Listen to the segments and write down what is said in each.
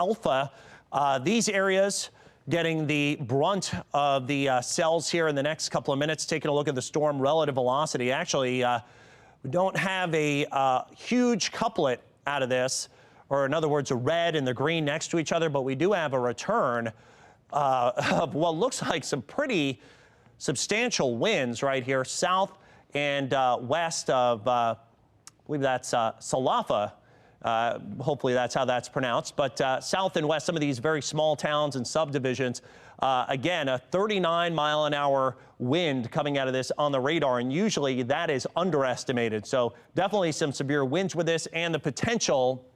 Alpha. These areas getting the brunt of the cells here in the next couple of minutes. Taking a look at the storm relative velocity. Actually, we don't have a huge couplet out of this, or in other words, a red and the green next to each other, but we do have a return of what looks like some pretty substantial winds right here, south and west of, I believe that's Salafa. Hopefully that's how that's pronounced. But south and west, some of these very small towns and subdivisions. Again, a 39-mile-an-hour wind coming out of this on the radar, and usually that is underestimated. So definitely some severe winds with this, and the potential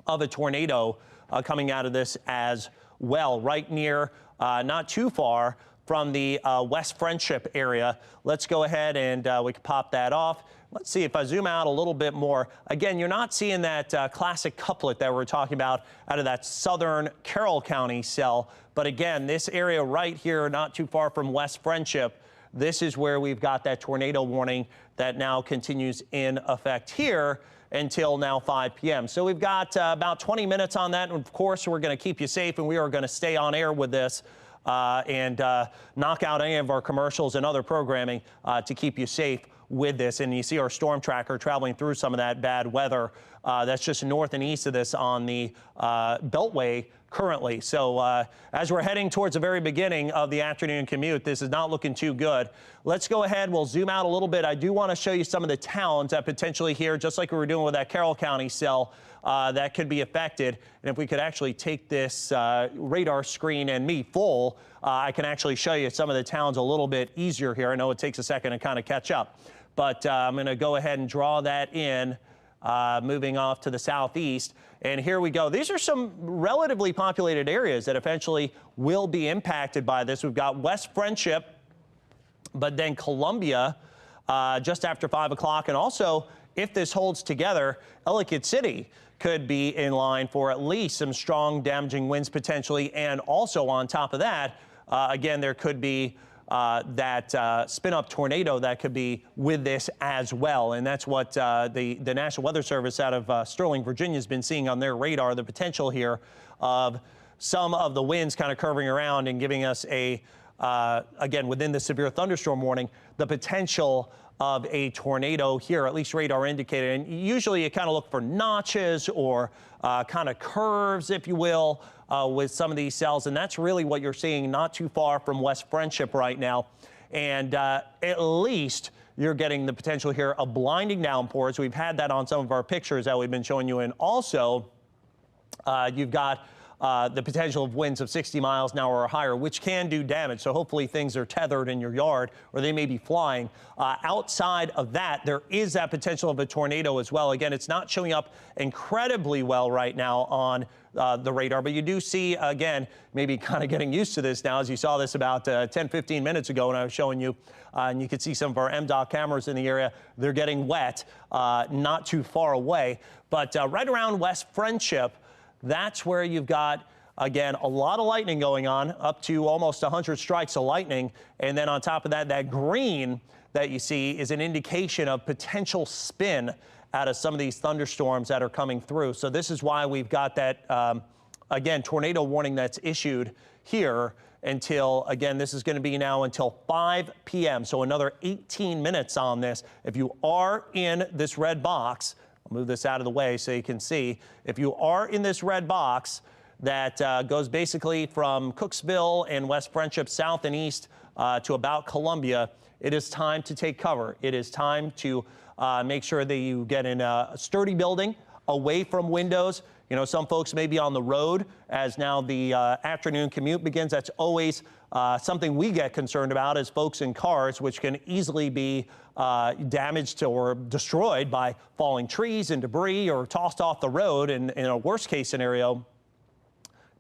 of a tornado coming out of this as well, right near, not too far from the West Friendship area. Let's go ahead and we can pop that off. Let's see if I zoom out a little bit more. Again, you're not seeing that classic couplet that we're talking about out of that southern Carroll County cell. But again, this area right here, not too far from West Friendship, this is where we've got that tornado warning that now continues in effect here until now 5 p.m. So we've got about 20 minutes on that. And of course, we're going to keep you safe, and we are going to stay on air with this and knock out any of our commercials and other programming to keep you safe with this. And you see our storm tracker traveling through some of that bad weather. That's just north and east of this on the Beltway currently. So as we're heading towards the very beginning of the afternoon commute, this is not looking too good. Let's go ahead. We'll zoom out a little bit. I do want to show you some of the towns that potentially here, just like we were doing with that Carroll County cell, that could be affected. And if we could actually take this radar screen and me full, I can actually show you some of the towns a little bit easier here. I know it takes a second to kind of catch up, but I'm going to go ahead and draw that in, moving off to the southeast. And here we go. These are some relatively populated areas that eventually will be impacted by this. We've got West Friendship, but then Columbia just after 5 o'clock. And also, if this holds together, Ellicott City could be in line for at least some strong damaging winds potentially. And also on top of that, again, there could be that spin-up tornado that could be with this as well. And that's what the National Weather Service out of Sterling, Virginia has been seeing on their radar, the potential here of some of the winds kind of curving around and giving us a, again, within the severe thunderstorm warning, the potential of a tornado here, at least radar indicated. And usually you kind of look for notches or kind of curves, if you will, with some of these cells. And that's really what you're seeing not too far from West Friendship right now. And at least you're getting the potential here of blinding downpours. We've had that on some of our pictures that we've been showing you. And also, you've got the potential of winds of 60 miles an hour or higher, which can do damage. So hopefully things are tethered in your yard, or they may be flying. Outside of that, there is that potential of a tornado as well. Again, it's not showing up incredibly well right now on the radar, but you do see, again, maybe kind of getting used to this now, as you saw this about 10, 15 minutes ago when I was showing you, and you could see some of our MDOT cameras in the area. They're getting wet, not too far away, but right around West Friendship, that's where you've got, again, a lot of lightning going on, up to almost 100 strikes of lightning. And then on top of that, that green that you see is an indication of potential spin out of some of these thunderstorms that are coming through. So this is why we've got that, again, tornado warning that's issued here until, again, this is going to be now until 5 p.m. So another 18 minutes on this. If you are in this red box, I'll move this out of the way so you can see. If you are in this red box that goes basically from Cooksville and West Friendship south and east to about Columbia, it is time to take cover. It is time to make sure that you get in a sturdy building away from windows. You know, some folks may be on the road as now the afternoon commute begins. That's always something we get concerned about as folks in cars, which can easily be damaged or destroyed by falling trees and debris or tossed off the road. And in a worst case scenario,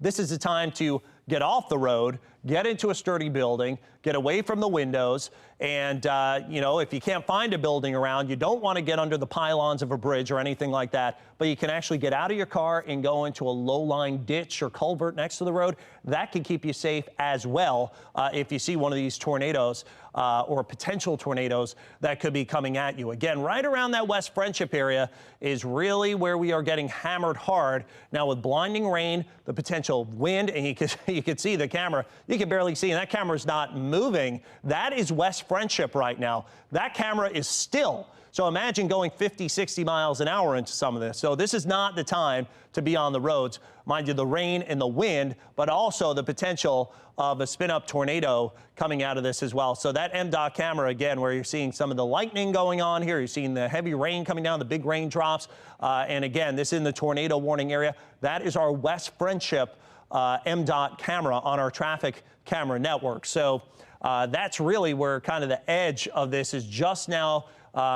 this is the time to get off the road, get into a sturdy building, get away from the windows, and, you know, if you can't find a building around, you don't want to get under the pylons of a bridge or anything like that, but you can actually get out of your car and go into a low-lying ditch or culvert next to the road. That can keep you safe as well if you see one of these tornadoes or potential tornadoes that could be coming at you. Again, right around that West Friendship area is really where we are getting hammered hard. Now with blinding rain, the potential wind, and you can see the camera, you can barely see, and that camera's not moving. That is West Friendship right now. That camera is still. So imagine going 50, 60 miles an hour into some of this. So this is not the time to be on the roads. Mind you, the rain and the wind, but also the potential of a spin-up tornado coming out of this as well. So that MDOT camera, again, where you're seeing some of the lightning going on here, you're seeing the heavy rain coming down, the big raindrops. And again, this is in the tornado warning area. That is our West Friendship MDOT camera on our traffic camera network. So that's really where kind of the edge of this is just now.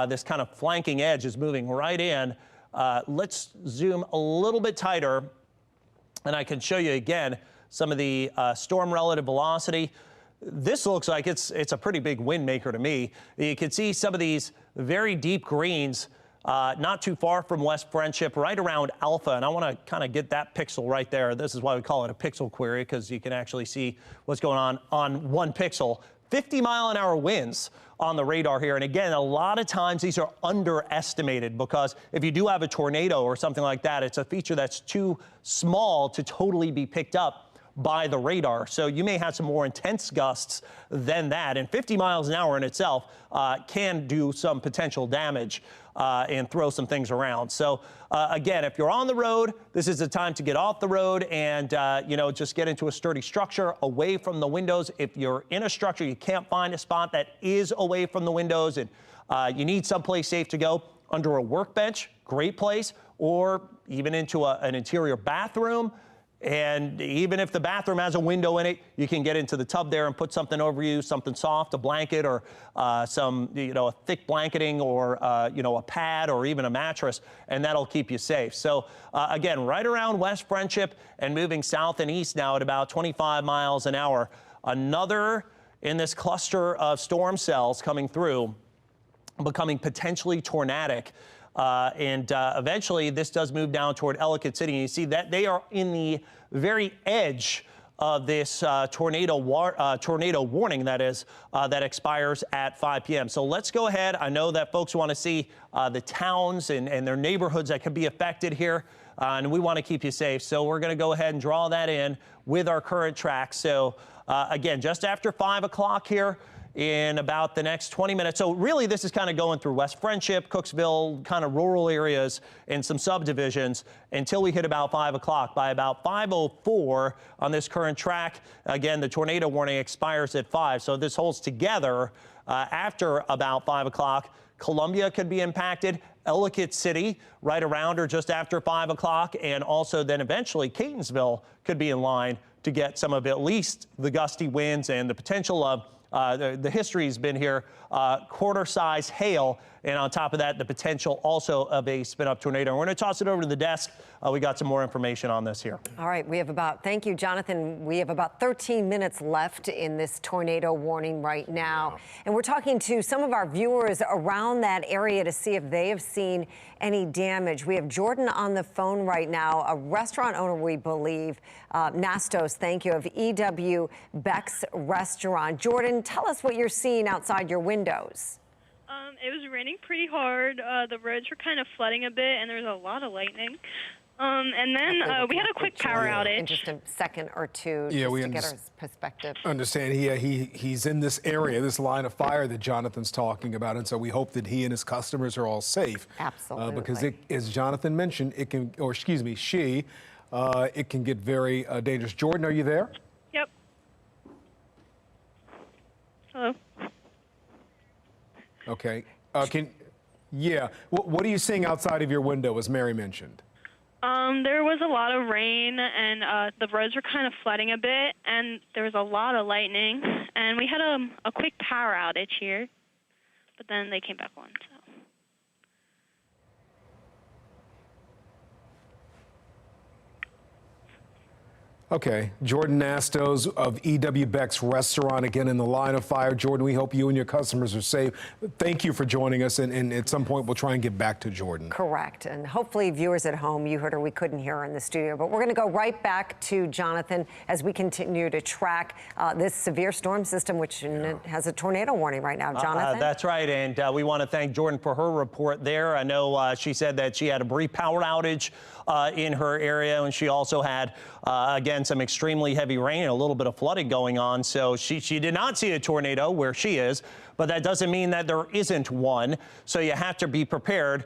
This kind of flanking edge is moving right in. Let's zoom a little bit tighter, and I can show you again some of the storm relative velocity. This looks like it's a pretty big wind maker to me. You can see some of these very deep greens not too far from West Friendship, right around Alpha, and I want to kind of get that pixel right there. This is why we call it a pixel query, because you can actually see what's going on one pixel. 50-mile-an-hour winds on the radar here. And again, a lot of times these are underestimated, because if you do have a tornado or something like that, it's a feature that's too small to totally be picked up by the radar. So you may have some more intense gusts than that. And 50 miles an hour in itself can do some potential damage and throw some things around. So again, if you're on the road, this is the time to get off the road and, you know, just get into a sturdy structure away from the windows. If you're in a structure, you can't find a spot that is away from the windows and you need someplace safe to go, under a workbench, great place, or even into an interior bathroom. And even if the bathroom has a window in it, you can get into the tub there and put something over you, something soft, a blanket, or some, you know, a thick blanketing, or, you know, a pad, or even a mattress, and that'll keep you safe. So again, right around West Friendship and moving south and east now at about 25 miles an hour. Another in this cluster of storm cells coming through, becoming potentially tornadic. Eventually this does move down toward Ellicott City. And you see that they are in the very edge of this tornado warning that expires at 5 p.m. So let's go ahead. I know that folks want to see the towns and their neighborhoods that could be affected here, and we want to keep you safe. So we're going to go ahead and draw that in with our current track. So again, just after 5 o'clock here, in about the next 20 minutes. So really this is kind of going through West Friendship, Cooksville, kind of rural areas and some subdivisions until we hit about 5 o'clock. By about 5:04 on this current track, again, the tornado warning expires at 5. So this holds together after about 5 o'clock. Columbia could be impacted, Ellicott City right around or just after 5 o'clock, and also then eventually Catonsville could be in line to get some of at least the gusty winds and the potential of the history's been here, quarter-size hail, and on top of that, the potential also of a spin-up tornado. We're going to toss it over to the desk. We got some more information on this here. All right, thank you, Jonathan. We have about 13 minutes left in this tornado warning right now. Wow. And we're talking to some of our viewers around that area to see if they have seen any damage. We have Jordan on the phone right now, a restaurant owner, we believe, Nastos, thank you, of E.W. Beck's Restaurant. Jordan, tell us what you're seeing outside your windows. It was raining pretty hard. The roads were kind of flooding a bit, and there was a lot of lightning. And then we had a quick power outage. In just a second or two, just to get our perspective. Understand, he's in this area, this line of fire that Jonathan's talking about, and so we hope that he and his customers are all safe. Absolutely. Because as Jonathan mentioned, it can, or excuse me, it can get very dangerous. Jordan, are you there? Yep. Hello. Okay. What are you seeing outside of your window, as Mary mentioned? There was a lot of rain, and the roads were kind of flooding a bit, and there was a lot of lightning, and we had a quick power outage here, but then they came back on. So. Okay, Jordan Nastos of E.W. Beck's Restaurant, again in the line of fire. Jordan, we hope you and your customers are safe. Thank you for joining us, and at some point we'll try and get back to Jordan. Correct, and hopefully viewers at home, you heard her, we couldn't hear her in the studio, but we're going to go right back to Jonathan as we continue to track this severe storm system, which has a tornado warning right now. Jonathan? That's right, and we want to thank Jordan for her report there. I know she said that she had a brief power outage in her area, and she also had, again, some extremely heavy rain and a little bit of flooding going on. So she did not see a tornado where she is, but that doesn't mean that there isn't one. So you have to be prepared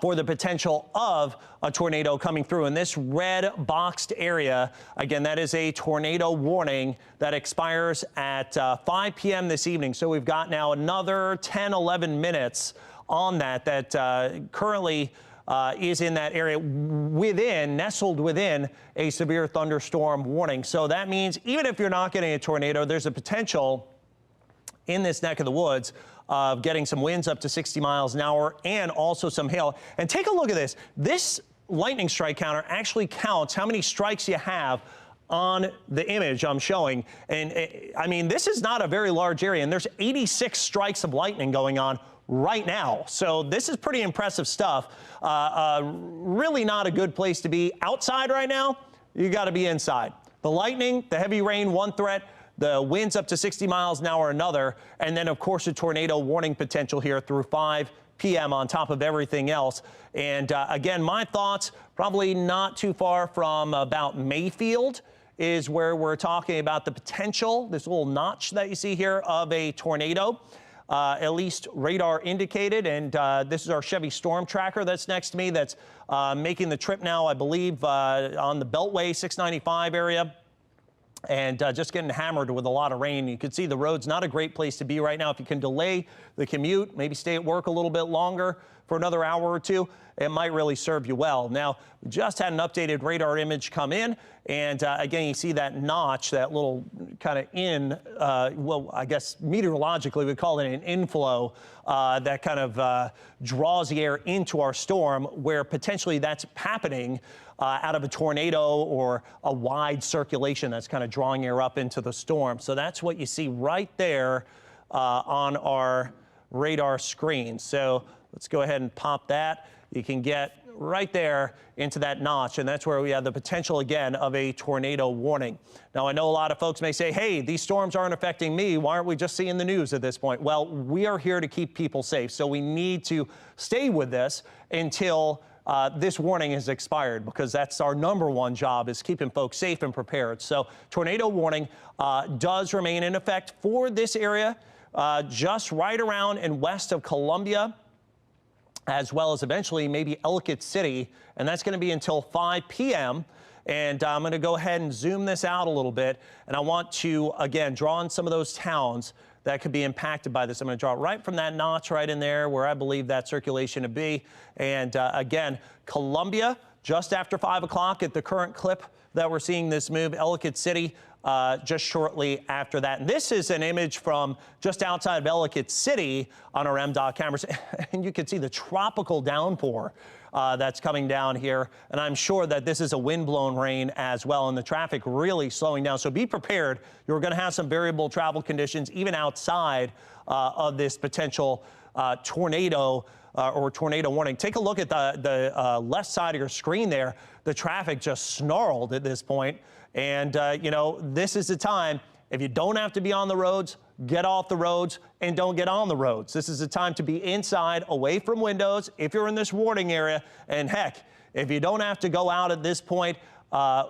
for the potential of a tornado coming through. In this red boxed area, again, that is a tornado warning that expires at 5 p.m. this evening. So we've got now another 10, 11 minutes on that currently is in that area nestled within a severe thunderstorm warning. So that means even if you're not getting a tornado, there's a potential in this neck of the woods of getting some winds up to 60 miles an hour and also some hail. And take a look at this. This lightning strike counter actually counts how many strikes you have on the image I'm showing. And I mean, this is not a very large area, and there's 86 strikes of lightning going on right now. So this is pretty impressive stuff. Really not a good place to be outside right now. You got to be inside. The lightning, the heavy rain, one threat, the winds up to 60 miles an hour, another, and then of course a tornado warning potential here through 5 p.m. on top of everything else. And again, my thoughts, probably not too far from about Mayfield is where we're talking about the potential, this little notch that you see here of a tornado. At least radar indicated, and this is our Chevy Storm Tracker that's next to me that's making the trip now, I believe, on the Beltway 695 area, and just getting hammered with a lot of rain. You can see the road's not a great place to be right now. If you can delay the commute, maybe stay at work a little bit longer for another hour or two, it might really serve you well. Now, we just had an updated radar image come in, and again, you see that notch, that little kind of well, I guess meteorologically we call it an inflow that kind of draws the air into our storm, where potentially that's happening out of a tornado or a wide circulation that's kind of drawing air up into the storm. So that's what you see right there on our radar screen. So let's go ahead and pop that. You can get right there into that notch, and that's where we have the potential again of a tornado warning. Now, I know a lot of folks may say, hey, these storms aren't affecting me. Why aren't we just seeing the news at this point? Well, we are here to keep people safe, so we need to stay with this until this warning is expired, because that's our #1 job, is keeping folks safe and prepared. So tornado warning does remain in effect for this area, just right around and west of Columbia, as well as eventually maybe Ellicott City, and that's going to be until 5 p.m. And I'm going to go ahead and zoom this out a little bit, and I want to, again, draw in some of those towns that could be impacted by this. I'm going to draw it right from that notch right in there where I believe that circulation to be. And again, Columbia, just after 5 o'clock at the current clip that we're seeing this move, Ellicott City, just shortly after that. And this is an image from just outside of Ellicott City on our MDOT cameras. And you can see the tropical downpour that's coming down here. And I'm sure that this is a wind-blown rain as well, and the traffic really slowing down. So be prepared. You're going to have some variable travel conditions even outside of this potential tornado or tornado warning. Take a look at the left side of your screen there. The traffic just snarled at this point. And, you know, this is the time, if you don't have to be on the roads, get off the roads and don't get on the roads. This is the time to be inside, away from windows, if you're in this warning area. And heck, if you don't have to go out at this point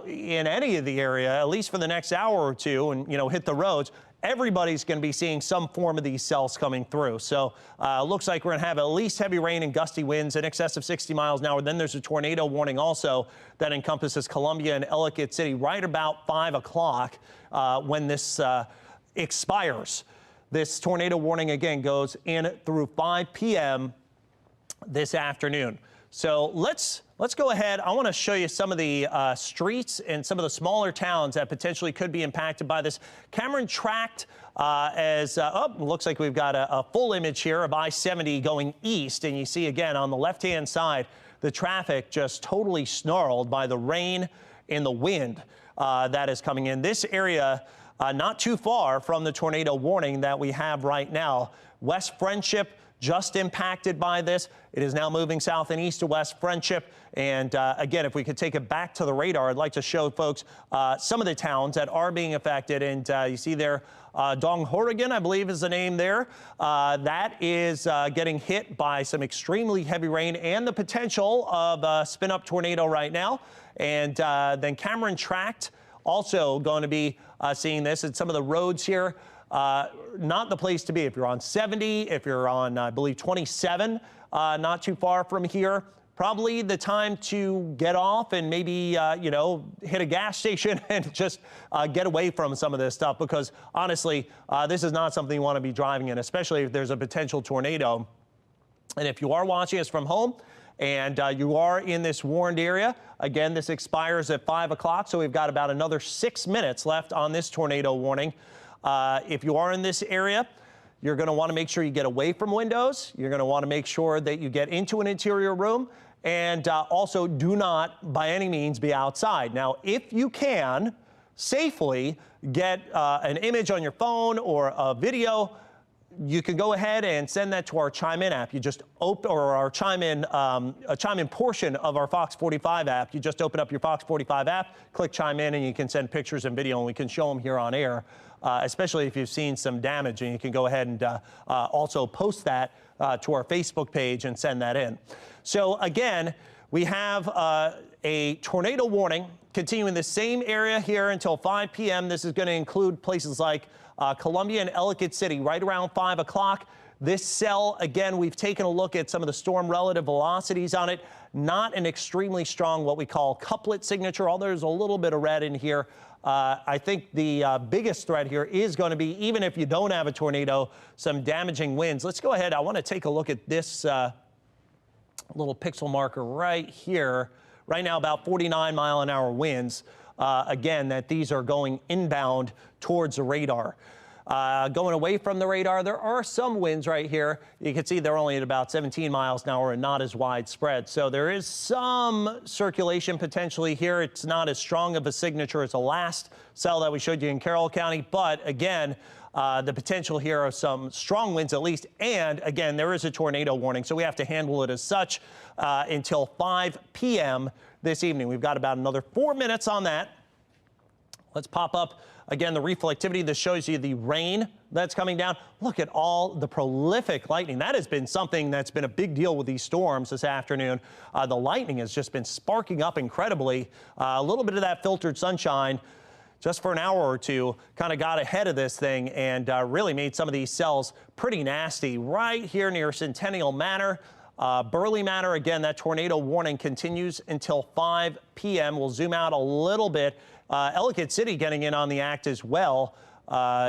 in any of the area, at least for the next hour or two, and, you know, hit the roads, everybody's going to be seeing some form of these cells coming through. So looks like we're going to have at least heavy rain and gusty winds in excess of 60 miles an hour. Then there's a tornado warning also that encompasses Columbia and Ellicott City right about 5 o'clock when this expires. This tornado warning, again, goes in through 5 p.m. this afternoon. So let's go ahead. I want to show you some of the streets and some of the smaller towns that potentially could be impacted by this. Cameron tracked looks like we've got a full image here of I-70 going east. And you see again on the left-hand side, the traffic just totally snarled by the rain in the wind that is coming in. This area not too far from the tornado warning that we have right now. West Friendship just impacted by this. It is now moving south and east to West Friendship. And again, if we could take it back to the radar, I'd like to show folks some of the towns that are being affected. And you see there, downgraded, I believe is the name there. That is getting hit by some extremely heavy rain and the potential of a spin-up tornado right now. And then Cameron Tract also going to be seeing this. And some of the roads here, not the place to be. If you're on 70, if you're on, I believe, 27, not too far from here, probably the time to get off and maybe, you know, hit a gas station and just get away from some of this stuff, because honestly, this is not something you want to be driving in, especially if there's a potential tornado. And if you are watching us from home and you are in this warned area, again, this expires at 5 o'clock, so we've got about another 6 minutes left on this tornado warning. If you are in this area, you're going to want to make sure you get away from windows. You're going to want to make sure that you get into an interior room, and also do not by any means be outside. Now, if you can safely get an image on your phone or a video, you can go ahead and send that to our Chime In app. You just open, or our Chime In portion of our Fox 45 app. You just open up your Fox 45 app, click Chime In, and you can send pictures and video, and we can show them here on air. Especially if you've seen some damage, and you can go ahead and also post that to our Facebook page and send that in. So again, we have a tornado warning continuing the same area here until 5 p.m. This is going to include places like Columbia and Ellicott City right around 5 o'clock. This cell, again, we've taken a look at some of the storm relative velocities on it. Not an extremely strong, what we call couplet signature, although there's a little bit of red in here. I think the biggest threat here is going to be, even if you don't have a tornado, some damaging winds. Let's go ahead. I want to take a look at this little pixel marker right here. Right now, about 49-mile-an-hour winds. Again, that these are going inbound towards the radar. Going away from the radar, there are some winds right here. You can see they're only at about 17 miles an hour and not as widespread. So there is some circulation potentially here. It's not as strong of a signature as the last cell that we showed you in Carroll County. But again, the potential here are some strong winds at least. And again, there is a tornado warning, so we have to handle it as such until 5 p.m. this evening. We've got about another 4 minutes on that. Let's pop up again the reflectivity. This shows you the rain that's coming down. Look at all the prolific lightning. That has been something that's been a big deal with these storms this afternoon. The lightning has just been sparking up incredibly. A little bit of that filtered sunshine just for an hour or two kind of got ahead of this thing and really made some of these cells pretty nasty. Right here near Centennial Manor, Burley Manor, again, that tornado warning continues until 5 p.m. We'll zoom out a little bit. Ellicott City getting in on the act as well.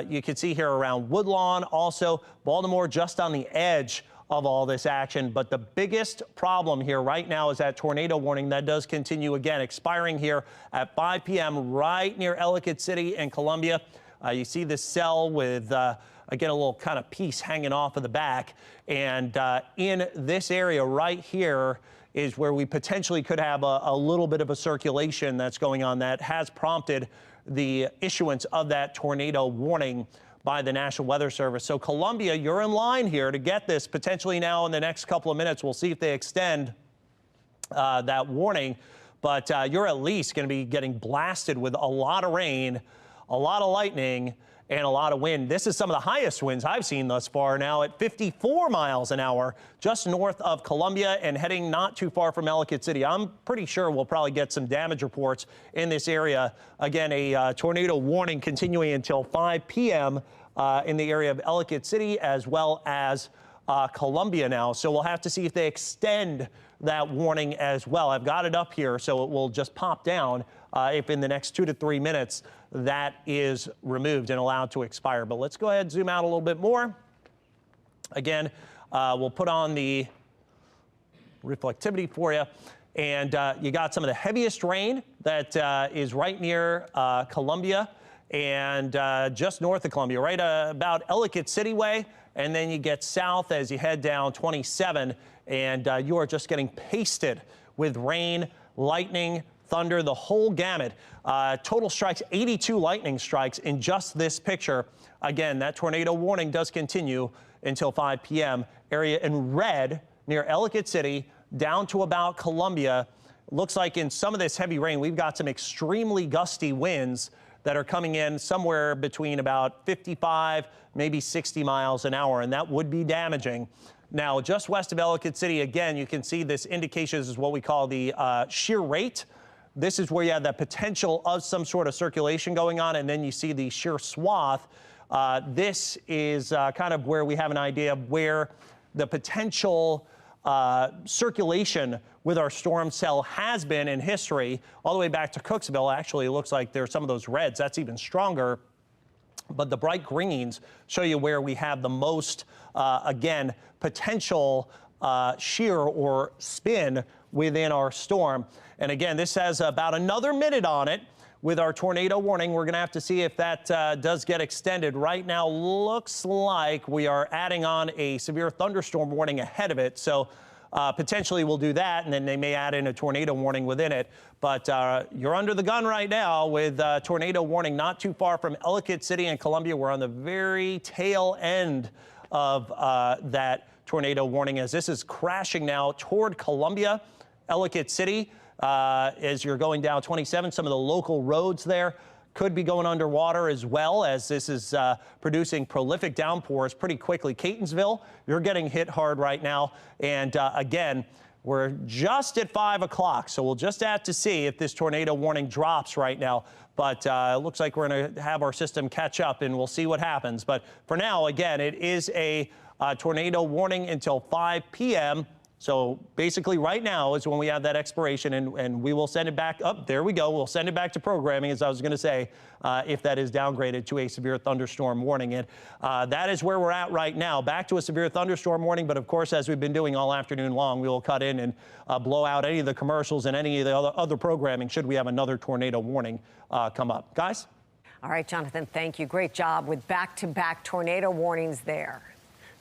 You can see here around Woodlawn, also Baltimore just on the edge of all this action. But the biggest problem here right now is that tornado warning that does continue again, expiring here at 5 p.m. right near Ellicott City and Columbia. You see this cell with, again, a little kind of piece hanging off of the back. And in this area right here is where we potentially could have a little bit of a circulation that's going on that has prompted the issuance of that tornado warning by the National Weather Service. So Columbia, you're in line here to get this potentially now in the next couple of minutes. We'll see if they extend that warning, but you're at least going to be getting blasted with a lot of rain, a lot of lightning, and a lot of wind. This is some of the highest winds I've seen thus far, now at 54 miles an hour just north of Columbia and heading not too far from Ellicott City. I'm pretty sure we'll probably get some damage reports in this area. Again, a tornado warning continuing until 5 p.m. In the area of Ellicott City as well as Columbia now. So we'll have to see if they extend that warning as well. I've got it up here, so it will just pop down if in the next 2 to 3 minutes that is removed and allowed to expire. But let's go ahead and zoom out a little bit more. Again, we'll put on the reflectivity for you. And you got some of the heaviest rain that is right near Columbia and just north of Columbia, right about Ellicott City way. And then you get south as you head down 27, and you are just getting pasted with rain, lightning, thunder, the whole gamut. Total strikes, 82 lightning strikes in just this picture. Again, that tornado warning does continue until 5 p.m. Area in red near Ellicott City down to about Columbia. Looks like in some of this heavy rain, we've got some extremely gusty winds that are coming in somewhere between about 55, maybe 60 miles an hour, and that would be damaging. Now, just west of Ellicott City, again, you can see this indication is what we call the shear rate. This is where you have that potential of some sort of circulation going on, and then you see the shear swath. This is kind of where we have an idea of where the potential circulation with our storm cell has been in history, all the way back to Cooksville. Actually, it looks like there's some of those reds. That's even stronger. But the bright greens show you where we have the most, again, potential shear or spin within our storm. And again, this has about another minute on it with our tornado warning. We're going to have to see if that does get extended. Right now, looks like we are adding on a severe thunderstorm warning ahead of it. So potentially we'll do that, and then they may add in a tornado warning within it. But you're under the gun right now with tornado warning not too far from Ellicott City and Columbia. We're on the very tail end of that tornado warning as this is crashing now toward Columbia, Ellicott City. As you're going down 27, some of the local roads there could be going underwater as well, as this is producing prolific downpours pretty quickly. Catonsville, you're getting hit hard right now. And again, we're just at 5 o'clock, so we'll just have to see if this tornado warning drops right now. But it looks like we're going to have our system catch up, and we'll see what happens. But for now, again, it is a tornado warning until 5 p.m. So basically right now is when we have that expiration, and we will send it back up. There we go. We'll send it back to programming, as I was going to say, if that is downgraded to a severe thunderstorm warning. And that is where we're at right now. Back to a severe thunderstorm warning. But of course, as we've been doing all afternoon long, we will cut in and blow out any of the commercials and any of the other programming should we have another tornado warning come up. Guys? All right, Jonathan, thank you. Great job with back-to-back tornado warnings there.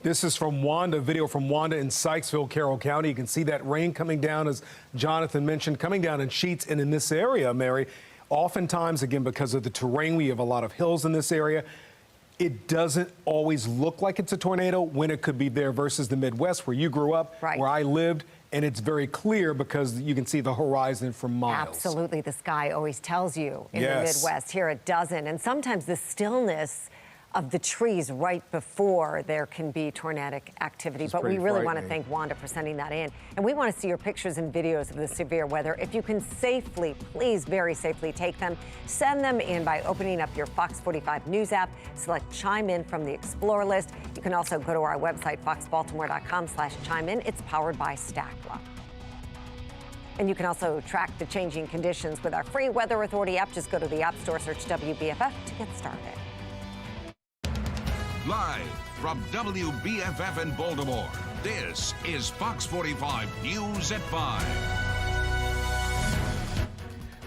This is from Wanda, video from Wanda in Sykesville, Carroll County. You can see that rain coming down, as Jonathan mentioned, coming down in sheets. And in this area, Mary, oftentimes, again, because of the terrain, we have a lot of hills in this area. It doesn't always look like it's a tornado when it could be there versus the Midwest where you grew up, right, where I lived. And it's very clear because you can see the horizon for miles. Absolutely. The sky always tells you in the Midwest. Here it doesn't. And sometimes the stillness of the trees right before there can be tornadic activity. But we really want to thank Wanda for sending that in. And we want to see your pictures and videos of the severe weather. If you can safely, please very safely take them, send them in by opening up your Fox 45 News app, select Chime In from the Explore list. You can also go to our website, foxbaltimore.com/chime-in. It's powered by Stackla. And you can also track the changing conditions with our free Weather Authority app. Just go to the App Store, search WBFF to get started. Live from WBFF in Baltimore, this is Fox 45 News at 5.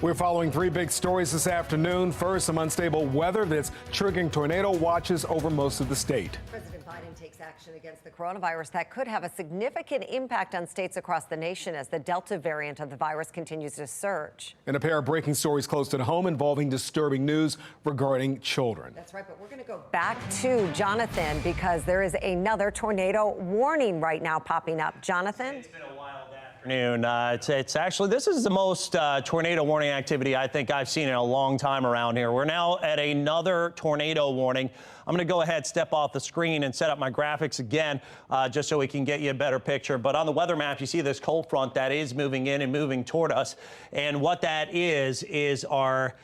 We're following three big stories this afternoon. First, some unstable weather that's triggering tornado watches over most of the state. President Biden takes action against the coronavirus that could have a significant impact on states across the nation as the Delta variant of the virus continues to surge. And a pair of breaking stories close to home involving disturbing news regarding children. That's right, but we're going to go back to Jonathan because there is another tornado warning right now popping up. Jonathan? It's been a wild afternoon. It's actually, this is the most tornado warning activity I think I've seen in a long time around here. We're now at another tornado warning. I'm going to go ahead, step off the screen and set up my graphics again just so we can get you a better picture. But on the weather map, you see this cold front that is moving in and moving toward us. And what that is our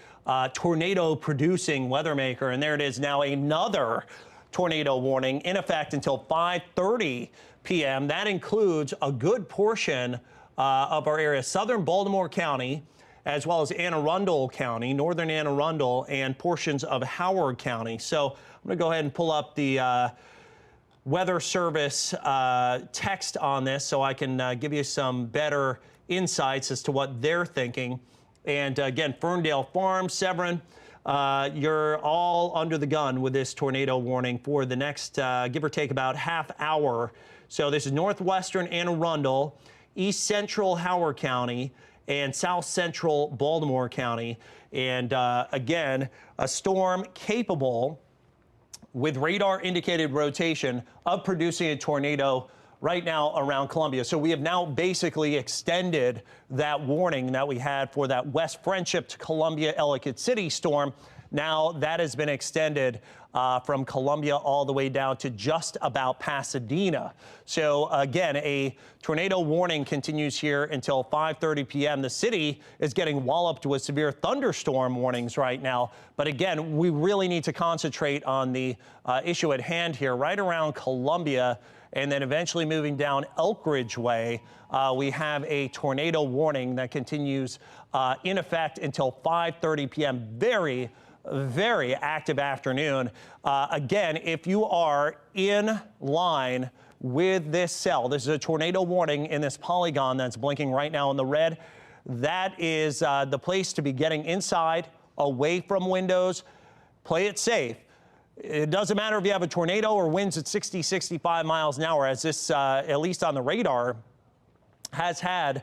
tornado producing weather maker. And there it is now, another tornado warning in effect until 5:30 p.m. That includes a good portion of our area, southern Baltimore County, as well as Anne Arundel County, northern Anne Arundel, and portions of Howard County. So I'm going to go ahead and pull up the Weather Service text on this so I can give you some better insights as to what they're thinking. And again, Ferndale Farm, Severn, you're all under the gun with this tornado warning for the next, give or take, about half hour. So this is northwestern Anne Arundel, east central Howard County, and south central Baltimore County. And again, a storm capable with radar indicated rotation of producing a tornado right now around Columbia. So we have now basically extended that warning that we had for that West Friendship to Columbia Ellicott City storm. Now that has been extended from Columbia all the way down to just about Pasadena. So again, a tornado warning continues here until 5:30 p.m. The city is getting walloped with severe thunderstorm warnings right now. But again, we really need to concentrate on the issue at hand here, right around Columbia, and then eventually moving down Elk Ridge Way. We have a tornado warning that continues in effect until 5:30 p.m. Very active afternoon. Again, if you are in line with this cell, this is a tornado warning in this polygon that's blinking right now in the red. That is the place to be getting inside, away from windows. Play it safe. It doesn't matter if you have a tornado or winds at 60, 65 miles an hour, as this, at least on the radar, has had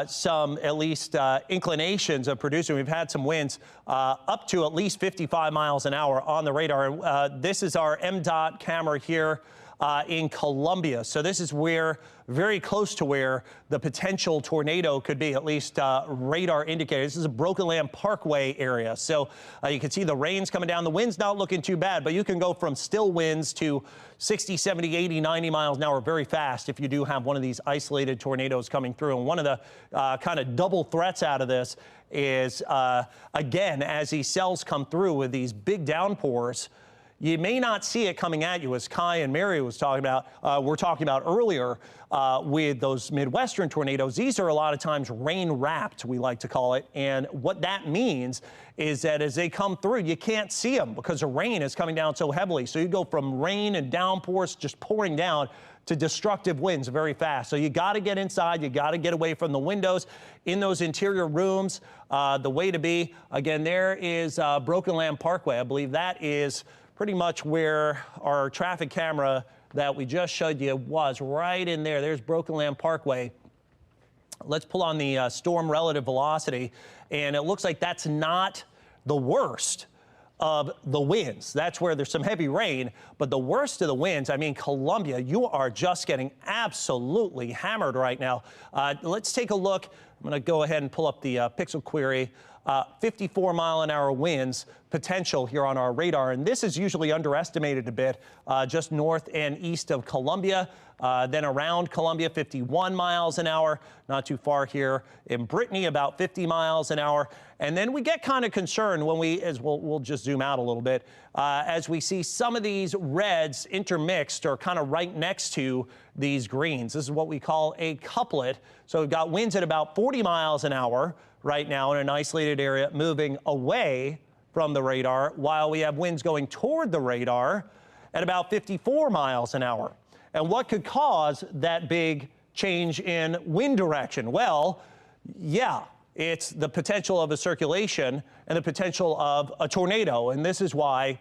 some at least inclinations of producing. We've had some winds up to at least 55 miles an hour on the radar. This is our MDOT camera here in Columbia. So this is where, very close to where the potential tornado could be, at least radar indicated. This is a Broken Land Parkway area. So you can see the rain's coming down. The wind's not looking too bad, but you can go from still winds to 60, 70, 80, 90 miles an hour very fast if you do have one of these isolated tornadoes coming through. And one of the kind of double threats out of this is, again, as these cells come through with these big downpours, you may not see it coming at you, as Kai and Mary was talking about. We're talking about earlier with those Midwestern tornadoes. These are a lot of times rain wrapped, we like to call it. And what that means is that as they come through, you can't see them because the rain is coming down so heavily. So you go from rain and downpours just pouring down to destructive winds very fast. So you got to get inside. You got to get away from the windows in those interior rooms. The way to be, again, there is Broken Land Parkway. I believe that is pretty much where our traffic camera that we just showed you was, right in there. There's Broken Land Parkway. Let's pull on the storm relative velocity, and it looks like that's not the worst of the winds. That's where there's some heavy rain, but the worst of the winds, I mean, Columbia, you are just getting absolutely hammered right now. Let's take a look. I'm going to go ahead and pull up the pixel query. 54 mile an hour winds potential here on our radar. And this is usually underestimated a bit, just north and east of Columbia. Then around Columbia, 51 miles an hour, not too far here in Brittany, about 50 miles an hour. And then we get kind of concerned when we'll just zoom out a little bit, as we see some of these reds intermixed or kind of right next to these greens. This is what we call a couplet. So we've got winds at about 40 miles an hour right now in an isolated area moving away from the radar, while we have winds going toward the radar at about 54 miles an hour. And what could cause that big change in wind direction? Well, yeah, it's the potential of a circulation and the potential of a tornado. And this is why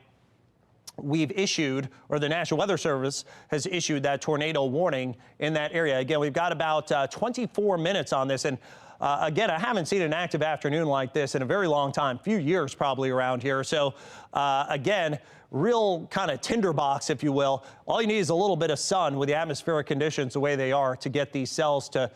we've issued, or the National Weather Service has issued, that tornado warning in that area. Again, we've got about 24 minutes on this. And again, I haven't seen an active afternoon like this in a very long time, few years probably around here. So again, real kind of tinderbox, if you will. All you need is a little bit of sun with the atmospheric conditions the way they are to get these cells to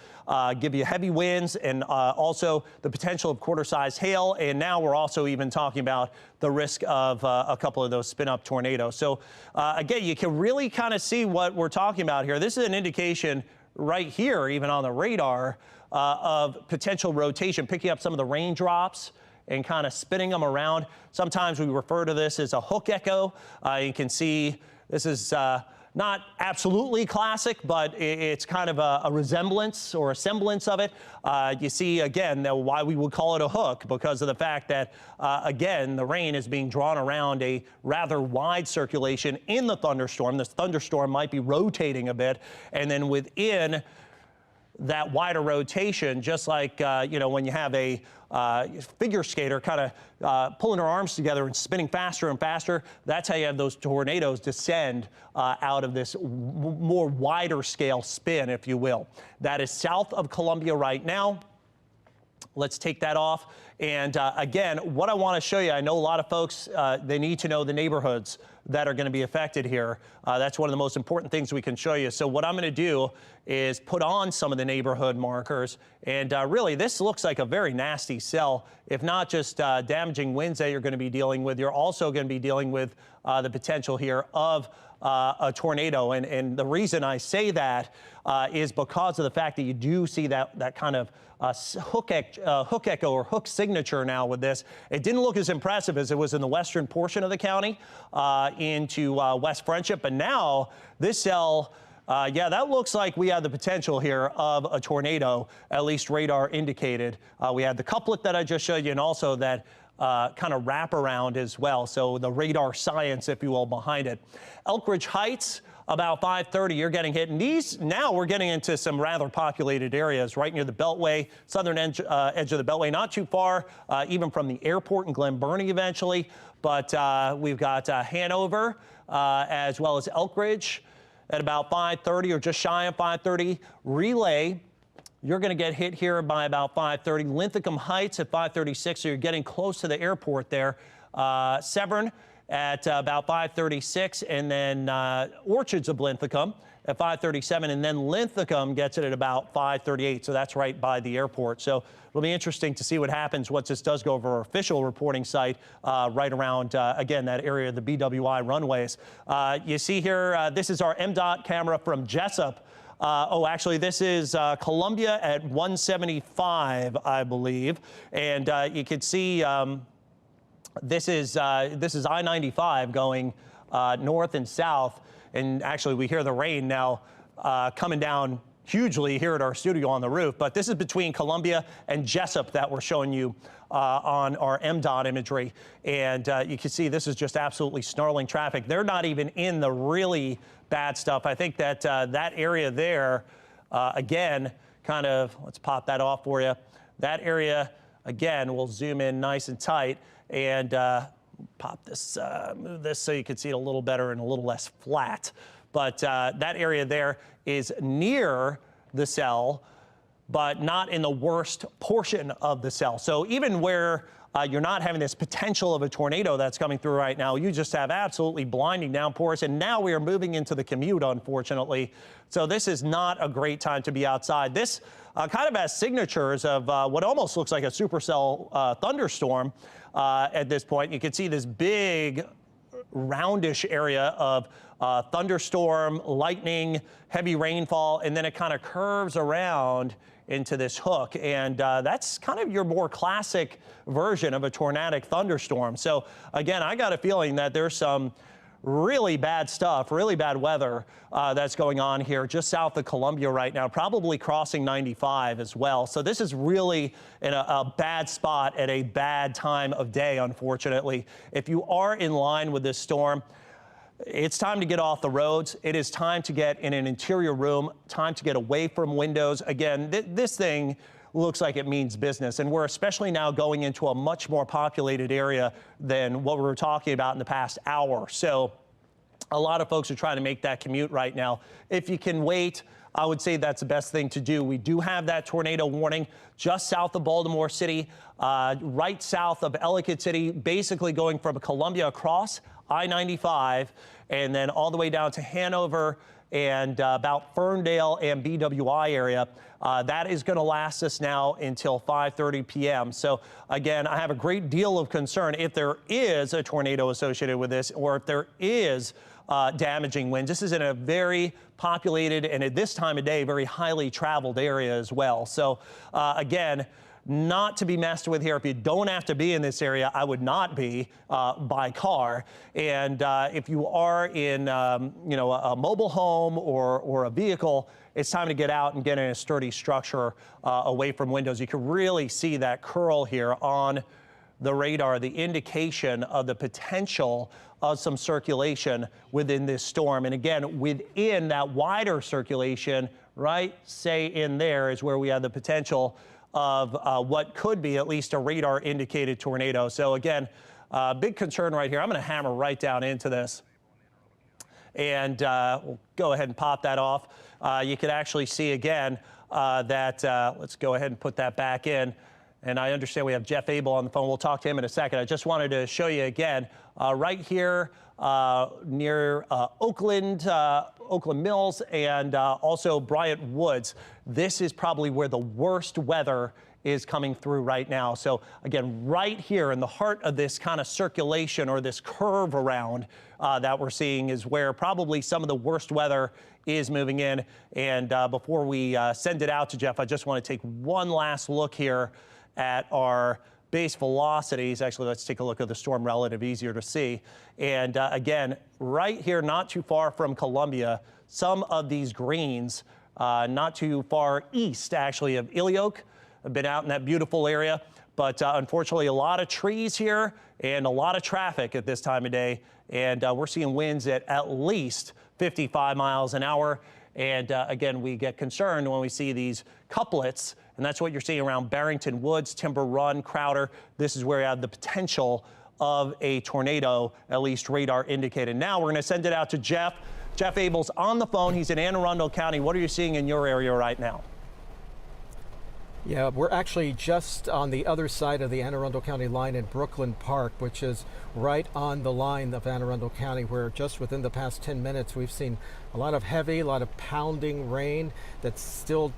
give you heavy winds and also the potential of quarter-sized hail. And now we're also even talking about the risk of a couple of those spin-up tornadoes. So again, you can really kind of see what we're talking about here. This is an indication right here, even on the radar, of potential rotation, picking up some of the raindrops and kind of spinning them around. Sometimes we refer to this as a hook echo. You can see this is not absolutely classic, but it's kind of a resemblance or a semblance of it. You see, again, why we would call it a hook, because of the fact that, again, the rain is being drawn around a rather wide circulation in the thunderstorm. This thunderstorm might be rotating a bit, and then within that wider rotation, just like, you know, when you have a figure skater kind of pulling her arms together and spinning faster and faster, that's how you have those tornadoes descend out of this more wider scale spin, if you will. That is south of Columbia right now. Let's take that off. And again, what I want to show you, I know a lot of folks, they need to know the neighborhoods that are going to be affected here. That's one of the most important things we can show you. So what I'm going to do is put on some of the neighborhood markers. And really, this looks like a very nasty cell. If not just damaging winds that you're going to be dealing with, you're also going to be dealing with the potential here of a tornado. And the reason I say that is because of the fact that you do see that kind of hook echo or hook signature now with this. It didn't look as impressive as it was in the western portion of the county into West Friendship. But now this cell, yeah, that looks like we have the potential here of a tornado, at least radar indicated. We had the couplet that I just showed you and also that kind of wraparound as well. So the radar science, if you will, behind it. Elk Ridge Heights, about 5:30, you're getting hit. And these, now we're getting into some rather populated areas right near the Beltway, southern edge of the Beltway, not too far even from the airport in Glen Burnie eventually. But we've got Hanover as well as Elk Ridge at about 5:30 or just shy of 5:30. Relay, you're going to get hit here by about 5:30. Linthicum Heights at 5:36, so you're getting close to the airport there. Severn at about 5:36, and then Orchards of Linthicum at 5:37, and then Linthicum gets it at about 5:38, so that's right by the airport. So it'll be interesting to see what happens once this does go over our official reporting site right around, again, that area of the BWI runways. You see here, this is our MDOT camera from Jessup. Oh, actually, this is Columbia at 175, I believe, and you can see this is I-95 going north and south, and actually we hear the rain now coming down hugely here at our studio on the roof. But this is between Columbia and Jessup that we're showing you on our MDOT imagery, and you can see this is just absolutely snarling traffic. They're not even in the really bad stuff. I think that that area there, again, kind of, let's pop that off for you. That area, again, we'll zoom in nice and tight and pop this, move this so you can see it a little better and a little less flat. But that area there is near the cell, but not in the worst portion of the cell. So even where you're not having this potential of a tornado that's coming through right now, you just have absolutely blinding downpours. And now we are moving into the commute, unfortunately. So this is not a great time to be outside. This kind of has signatures of what almost looks like a supercell thunderstorm at this point. You can see this big roundish area of thunderstorm, lightning, heavy rainfall, and then it kind of curves around into this hook. And that's kind of your more classic version of a tornadic thunderstorm. So again, I got a feeling that there's some really bad stuff, really bad weather that's going on here just south of Columbia right now, probably crossing 95 as well. So this is really in a bad spot at a bad time of day, unfortunately. If you are in line with this storm, it's time to get off the roads. It is time to get in an interior room, time to get away from windows. Again, this thing looks like it means business, and we're especially now going into a much more populated area than what we were talking about in the past hour. So a lot of folks are trying to make that commute right now. If you can wait, I would say that's the best thing to do. We do have that tornado warning just south of Baltimore City, right south of Ellicott City, basically going from Columbia across I-95 and then all the way down to Hanover and about Ferndale and BWI area. That is going to last us now until 5:30 p.m. So again, I have a great deal of concern if there is a tornado associated with this, or if there is damaging winds. This is in a very populated and at this time of day, very highly traveled area as well. So again, not to be messed with here. If you don't have to be in this area, I would not be by car. And if you are in, you know, a mobile home or a vehicle, it's time to get out and get in a sturdy structure away from windows. You can really see that curl here on the radar, the indication of the potential of some circulation within this storm. And again, within that wider circulation, right, say in there is where we have the potential of what could be at least a radar indicated tornado. So again, big concern right here. I'm going to hammer right down into this. And we'll go ahead and pop that off. You can actually see again that, let's go ahead and put that back in. And I understand we have Jeff Abel on the phone. We'll talk to him in a second. I just wanted to show you again, right here near Oakland Mills and also Bryant Woods. This is probably where the worst weather is coming through right now. So again, right here in the heart of this kind of circulation or this curve around that we're seeing is where probably some of the worst weather is moving in. And before we send it out to Jeff, I just want to take one last look here at our base velocities. Actually, let's take a look at the storm, relative easier to see. And again, right here, not too far from Columbia, some of these greens, not too far east, actually, of Ilioque. I've been out in that beautiful area, but unfortunately, a lot of trees here and a lot of traffic at this time of day. And we're seeing winds at least 55 miles an hour. And again, we get concerned when we see these couplets, and that's what you're seeing around Barrington Woods, Timber Run, Crowder. This is where you have the potential of a tornado, at least radar indicated. Now we're going to send it out to Jeff. Jeff Abel's on the phone. He's in Anne Arundel County. What are you seeing in your area right now? Yeah, we're actually just on the other side of the Anne Arundel County line in Brooklyn Park, which is right on the line of Anne Arundel County, where just within the past 10 minutes we've seen a lot of pounding rain that's still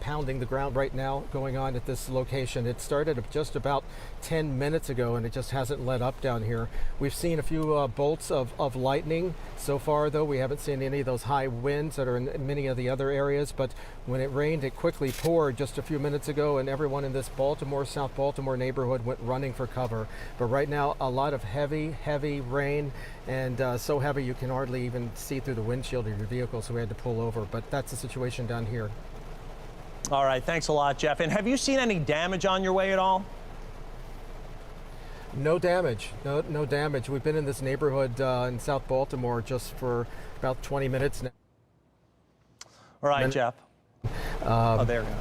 pounding the ground right now going on at this location. It started just about 10 minutes ago and it just hasn't let up down here. We've seen a few bolts of lightning so far, though. We haven't seen any of those high winds that are in many of the other areas, but when it rained, it quickly poured just a few minutes ago, and everyone in this Baltimore, South Baltimore neighborhood went running for cover. But right now, a lot of heavy rain, and so heavy you can hardly even see through the windshield of your vehicle, so we had to pull over. But that's the situation down here. All right, thanks a lot, Jeff. And have you seen any damage on your way at all? No damage, no damage. We've been in this neighborhood in South Baltimore just for about 20 minutes now. All right, Jeff. Oh, there we go.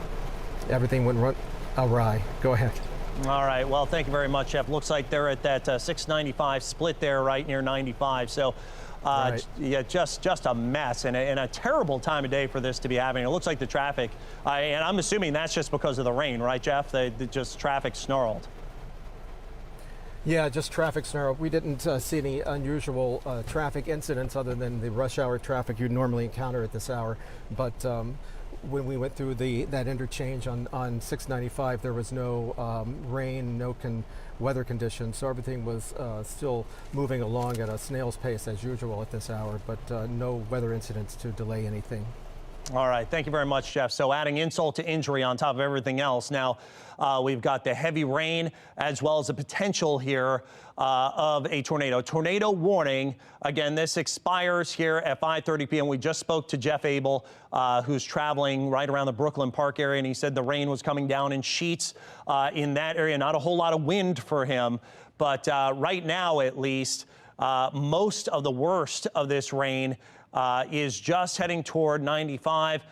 Everything went awry. Go ahead. All right. Well, thank you very much, Jeff. Looks like they're at that 695 split there, right near 95. So, Right. yeah, just a mess and a terrible time of day for this to be happening. It looks like the traffic, and I'm assuming that's just because of the rain, right, Jeff? Just traffic snarled. Yeah, just traffic snarled. We didn't see any unusual traffic incidents other than the rush hour traffic you'd normally encounter at this hour. But when we went through that interchange on 695, there was no rain, no weather conditions, so everything was still moving along at a snail's pace as usual at this hour, but no weather incidents to delay anything. All right. Thank you very much, Jeff. So adding insult to injury on top of everything else. Now, we've got the heavy rain as well as the potential here of a tornado. Tornado warning. Again, this expires here at 5:30 p.m. We just spoke to Jeff Abel, who's traveling right around the Brooklyn Park area, and he said the rain was coming down in sheets in that area. Not a whole lot of wind for him, but right now, at least, most of the worst of this rain is just heading toward 95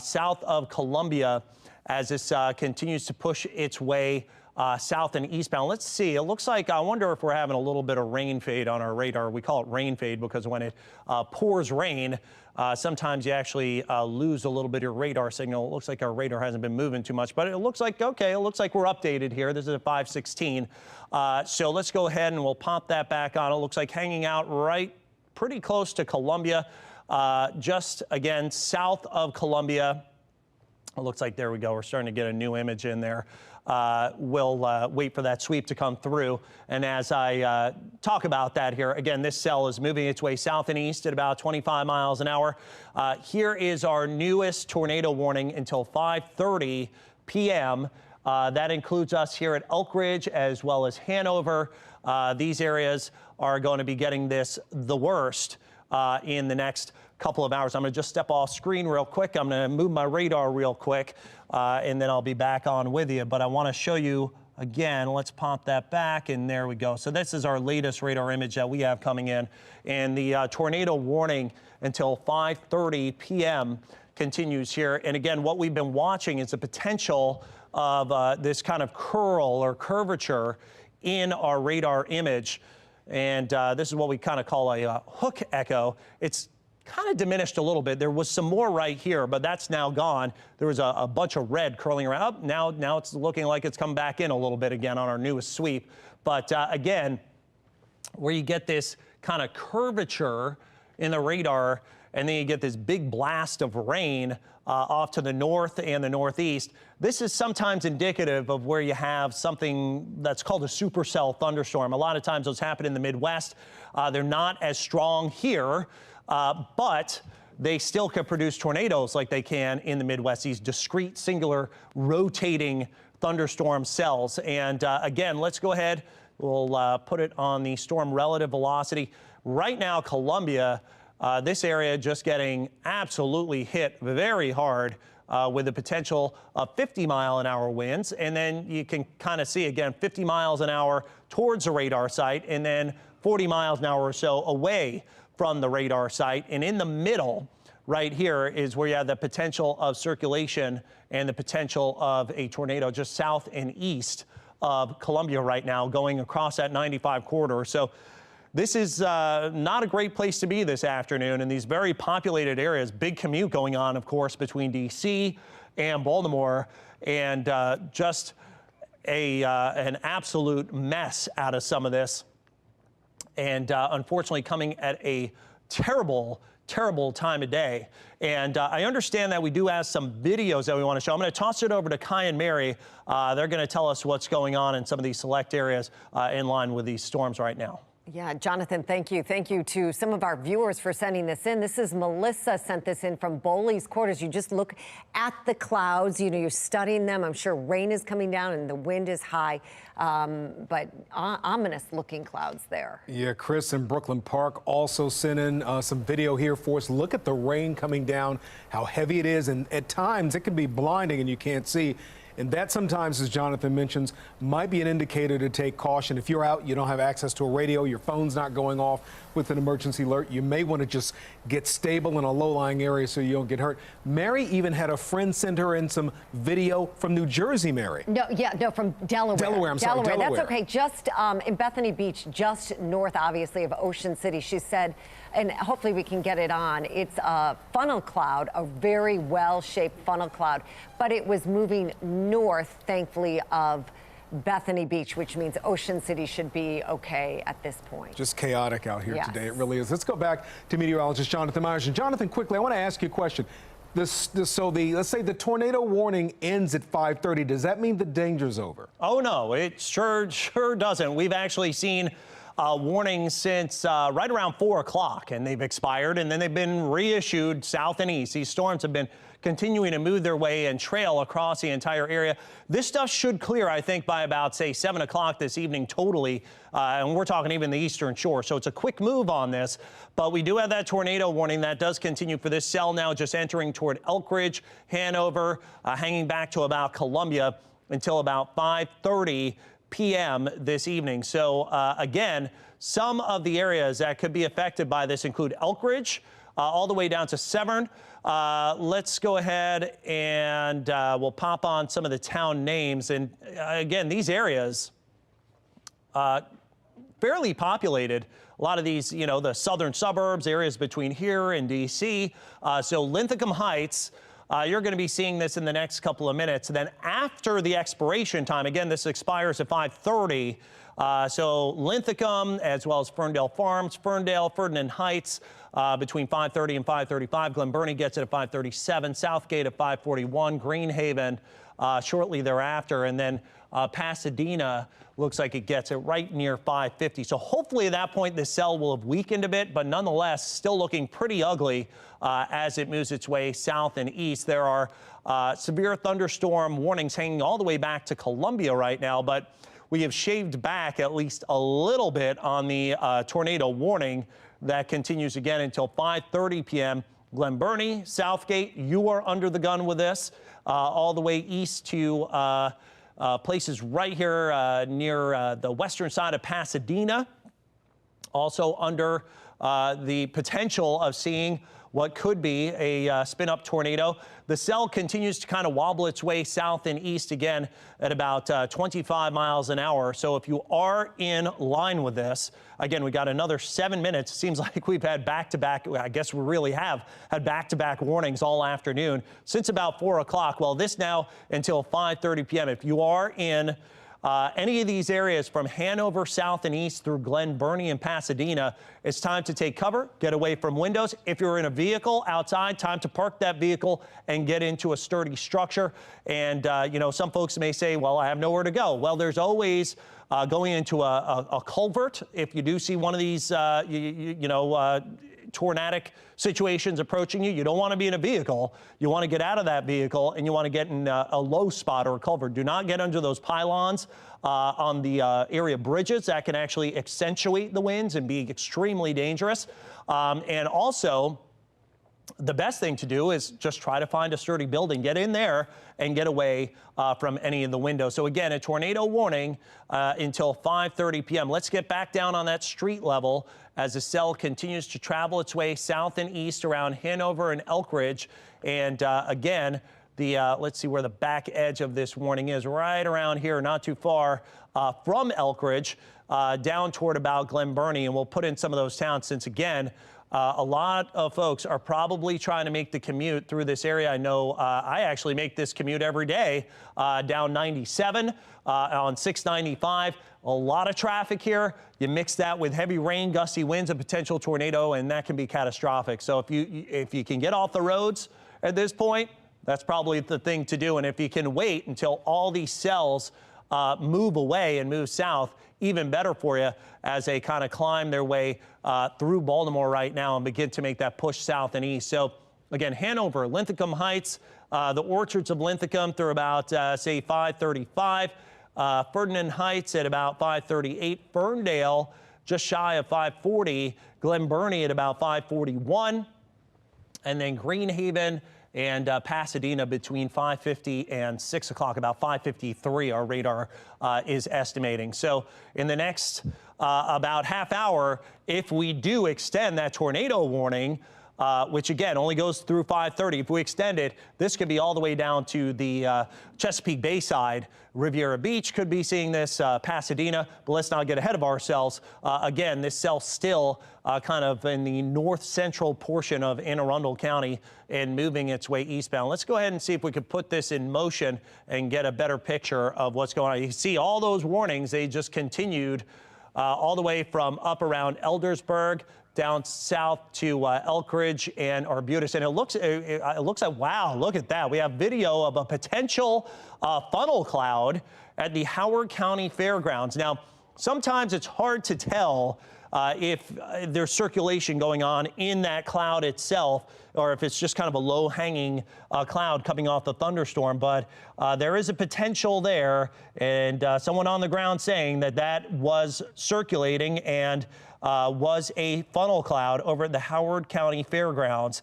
south of Columbia as this continues to push its way south and eastbound. Let's see. It looks like, I wonder if we're having a little bit of rain fade on our radar. We call it rain fade because when it pours rain, sometimes you actually lose a little bit of your radar signal. It looks like our radar hasn't been moving too much, but it looks like, okay, it looks like we're updated here. This is at 5:16. So let's go ahead and we'll pop that back on. It looks like hanging out right pretty close to Columbia, just again south of Columbia. It looks like there we go. We're starting to get a new image in there. We'll wait for that sweep to come through. And as I talk about that here, again, this cell is moving its way south and east at about 25 miles an hour. Here is our newest tornado warning until 5:30 p.m. That includes us here at Elk Ridge as well as Hanover. These areas are going to be getting this the worst in the next couple of hours. I'm going to just step off screen real quick. I'm going to move my radar real quick, and then I'll be back on with you. But I want to show you again. Let's pop that back, and there we go. So this is our latest radar image that we have coming in, and the tornado warning until 5:30 p.m. continues here. And again, what we've been watching is the potential of this kind of curl or curvature in our radar image. And this is what we kind of call a hook echo. It's kind of diminished a little bit. There was some more right here, but that's now gone. There was a bunch of red curling around. Now it's looking like it's come back in a little bit again on our newest sweep. But again, where you get this kind of curvature in the radar, and then you get this big blast of rain off to the north and the northeast. This is sometimes indicative of where you have something that's called a supercell thunderstorm. A lot of times those happen in the Midwest. They're not as strong here, but they still can produce tornadoes like they can in the Midwest, these discrete, singular, rotating thunderstorm cells. And again, let's go ahead. We'll put it on the storm relative velocity. Right now, Columbia, this area just getting absolutely hit very hard with the potential of 50-mile-an-hour winds. And then you can kind of see, again, 50 miles an hour towards the radar site, and then 40 miles an hour or so away from the radar site. And in the middle, right here, is where you have the potential of circulation and the potential of a tornado just south and east of Columbia right now, going across that 95 corridor. So this is not a great place to be this afternoon in these very populated areas. Big commute going on, of course, between D.C. and Baltimore, and just an absolute mess out of some of this. And unfortunately coming at a terrible time of day. And I understand that we do have some videos that we want to show. I'm going to toss it over to Kai and Mary. They're going to tell us what's going on in some of these select areas in line with these storms right now. Yeah, Jonathan, thank you. Thank you to some of our viewers for sending this in. This is Melissa sent this in from Bowley's Quarters. You just look at the clouds, you know, you're studying them. I'm sure rain is coming down and the wind is high, but ominous looking clouds there. Yeah, Chris in Brooklyn Park also sent in some video here for us. Look at the rain coming down, how heavy it is, and at times it can be blinding and you can't see. And that sometimes, as Jonathan mentions, might be an indicator to take caution. If you're out, you don't have access to a radio, your phone's not going off with an emergency alert, you may want to just get stable in a low-lying area so you don't get hurt. Mary even had a friend send her in some video from New Jersey, Mary. No, from Delaware. Delaware, I'm sorry, Delaware. That's okay. Just in Bethany Beach, just north, obviously, of Ocean City. She said, and hopefully we can get it on, it's a funnel cloud, a very well-shaped funnel cloud, but it was moving north, thankfully, of Bethany Beach, which means Ocean City should be okay at this point. Just chaotic out here Yes. today. It really is. Let's go back to meteorologist Jonathan Myers. And Jonathan, quickly, I want to ask you a question. Let's say the tornado warning ends at 5:30. Does that mean the danger's over? Oh, no, it sure doesn't. We've actually seen warnings since right around 4 o'clock, and they've expired, and then they've been reissued south and east. These storms have been continuing to move their way and trail across the entire area. This stuff should clear, I think, by about, say, 7 o'clock this evening totally, and we're talking even the eastern shore. So it's a quick move on this, but we do have that tornado warning that does continue for this cell now, just entering toward Elkridge, Hanover, hanging back to about Columbia until about 5:30 p.m. this evening. So again, some of the areas that could be affected by this include Elkridge, all the way down to Severn. Let's go ahead and we'll pop on some of the town names. And again, these areas, fairly populated. A lot of these, you know, the southern suburbs, areas between here and D.C. So Linthicum Heights, you're going to be seeing this in the next couple of minutes. And then after the expiration time, again, this expires at 5:30. So Linthicum, as well as Ferndale Farms, Ferndale, Ferdinand Heights, between 5:30 and 5:35. Glen Burnie gets it at 5:37. Southgate at 5:41. Greenhaven shortly thereafter. And then Pasadena looks like it gets it right near 5:50. So hopefully at that point, this cell will have weakened a bit, but nonetheless, still looking pretty ugly as it moves its way south and east. There are severe thunderstorm warnings hanging all the way back to Columbia right now, but we have shaved back at least a little bit on the tornado warning that continues again until 5:30 p.m. Glen Burnie, Southgate, you are under the gun with this, all the way east to places right here near the western side of Pasadena. Also under the potential of seeing what could be a spin-up tornado. The cell continues to kind of wobble its way south and east again at about 25 miles an hour. So if you are in line with this, again, we got another 7 minutes. Seems like we've had back-to-back, I guess we really have had back-to-back warnings all afternoon since about 4 o'clock. Well, this now until 5:30 p.m. If you are in any of these areas from Hanover south and east through Glen Burnie and Pasadena, it's time to take cover, get away from windows. If you're in a vehicle outside, time to park that vehicle and get into a sturdy structure. And, you know, some folks may say, well, I have nowhere to go. Well, there's always going into a culvert. If you do see one of these, tornadic situations approaching you, you don't want to be in a vehicle. You want to get out of that vehicle and you want to get in a low spot or a culvert. Do not get under those pylons on the area bridges. That can actually accentuate the winds and be extremely dangerous. And also, the best thing to do is just try to find a sturdy building, get in there and get away from any of the windows. So again, a tornado warning until 5:30 p.m. Let's get back down on that street level as the cell continues to travel its way south and east around Hanover and Elkridge. And again, let's see where the back edge of this warning is, right around here, not too far from Elkridge, down toward about Glen Burnie. And we'll put in some of those towns since, again, a lot of folks are probably trying to make the commute through this area. I know I actually make this commute every day down 97 on 695. A lot of traffic here. You mix that with heavy rain, gusty winds, a potential tornado, and that can be catastrophic. So if you can get off the roads at this point, that's probably the thing to do. And if you can wait until all these cells move away and move south, even better for you as they kind of climb their way through Baltimore right now and begin to make that push south and east. So again, Hanover, Linthicum Heights, the orchards of Linthicum through about, say, 5:35. Ferdinand Heights at about 5:38. Ferndale just shy of 5:40. Glen Burnie at about 5:41. And then Greenhaven and Pasadena between 5:50 and 6 o'clock, about 5:53, our radar is estimating. So in the next about half hour, if we do extend that tornado warning, which again only goes through 5:30, if we extend it, this could be all the way down to the Chesapeake Bayside. Riviera Beach could be seeing this, Pasadena, but let's not get ahead of ourselves. Again, this cell still kind of in the north central portion of Anne Arundel County and moving its way eastbound. Let's go ahead and see if we could put this in motion and get a better picture of what's going on. You see all those warnings, they just continued all the way from up around Eldersburg down south to Elkridge and Arbutus. And it looks like, wow, look at that. We have video of a potential funnel cloud at the Howard County Fairgrounds. Now, sometimes it's hard to tell if there's circulation going on in that cloud itself, or if it's just kind of a low-hanging cloud coming off the thunderstorm. But there is a potential there, and someone on the ground saying that that was circulating and was a funnel cloud over at the Howard County Fairgrounds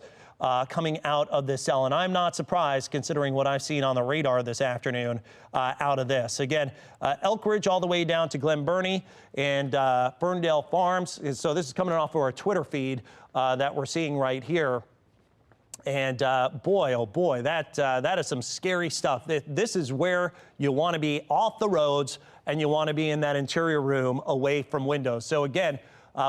coming out of this cell. And I'm not surprised, considering what I've seen on the radar this afternoon out of this. Again, Elkridge all the way down to Glen Burnie and Ferndale Farms. So this is coming off of our Twitter feed that we're seeing right here. And boy, oh boy, that is some scary stuff. This is where you want to be, off the roads, and you want to be in that interior room away from windows. So again,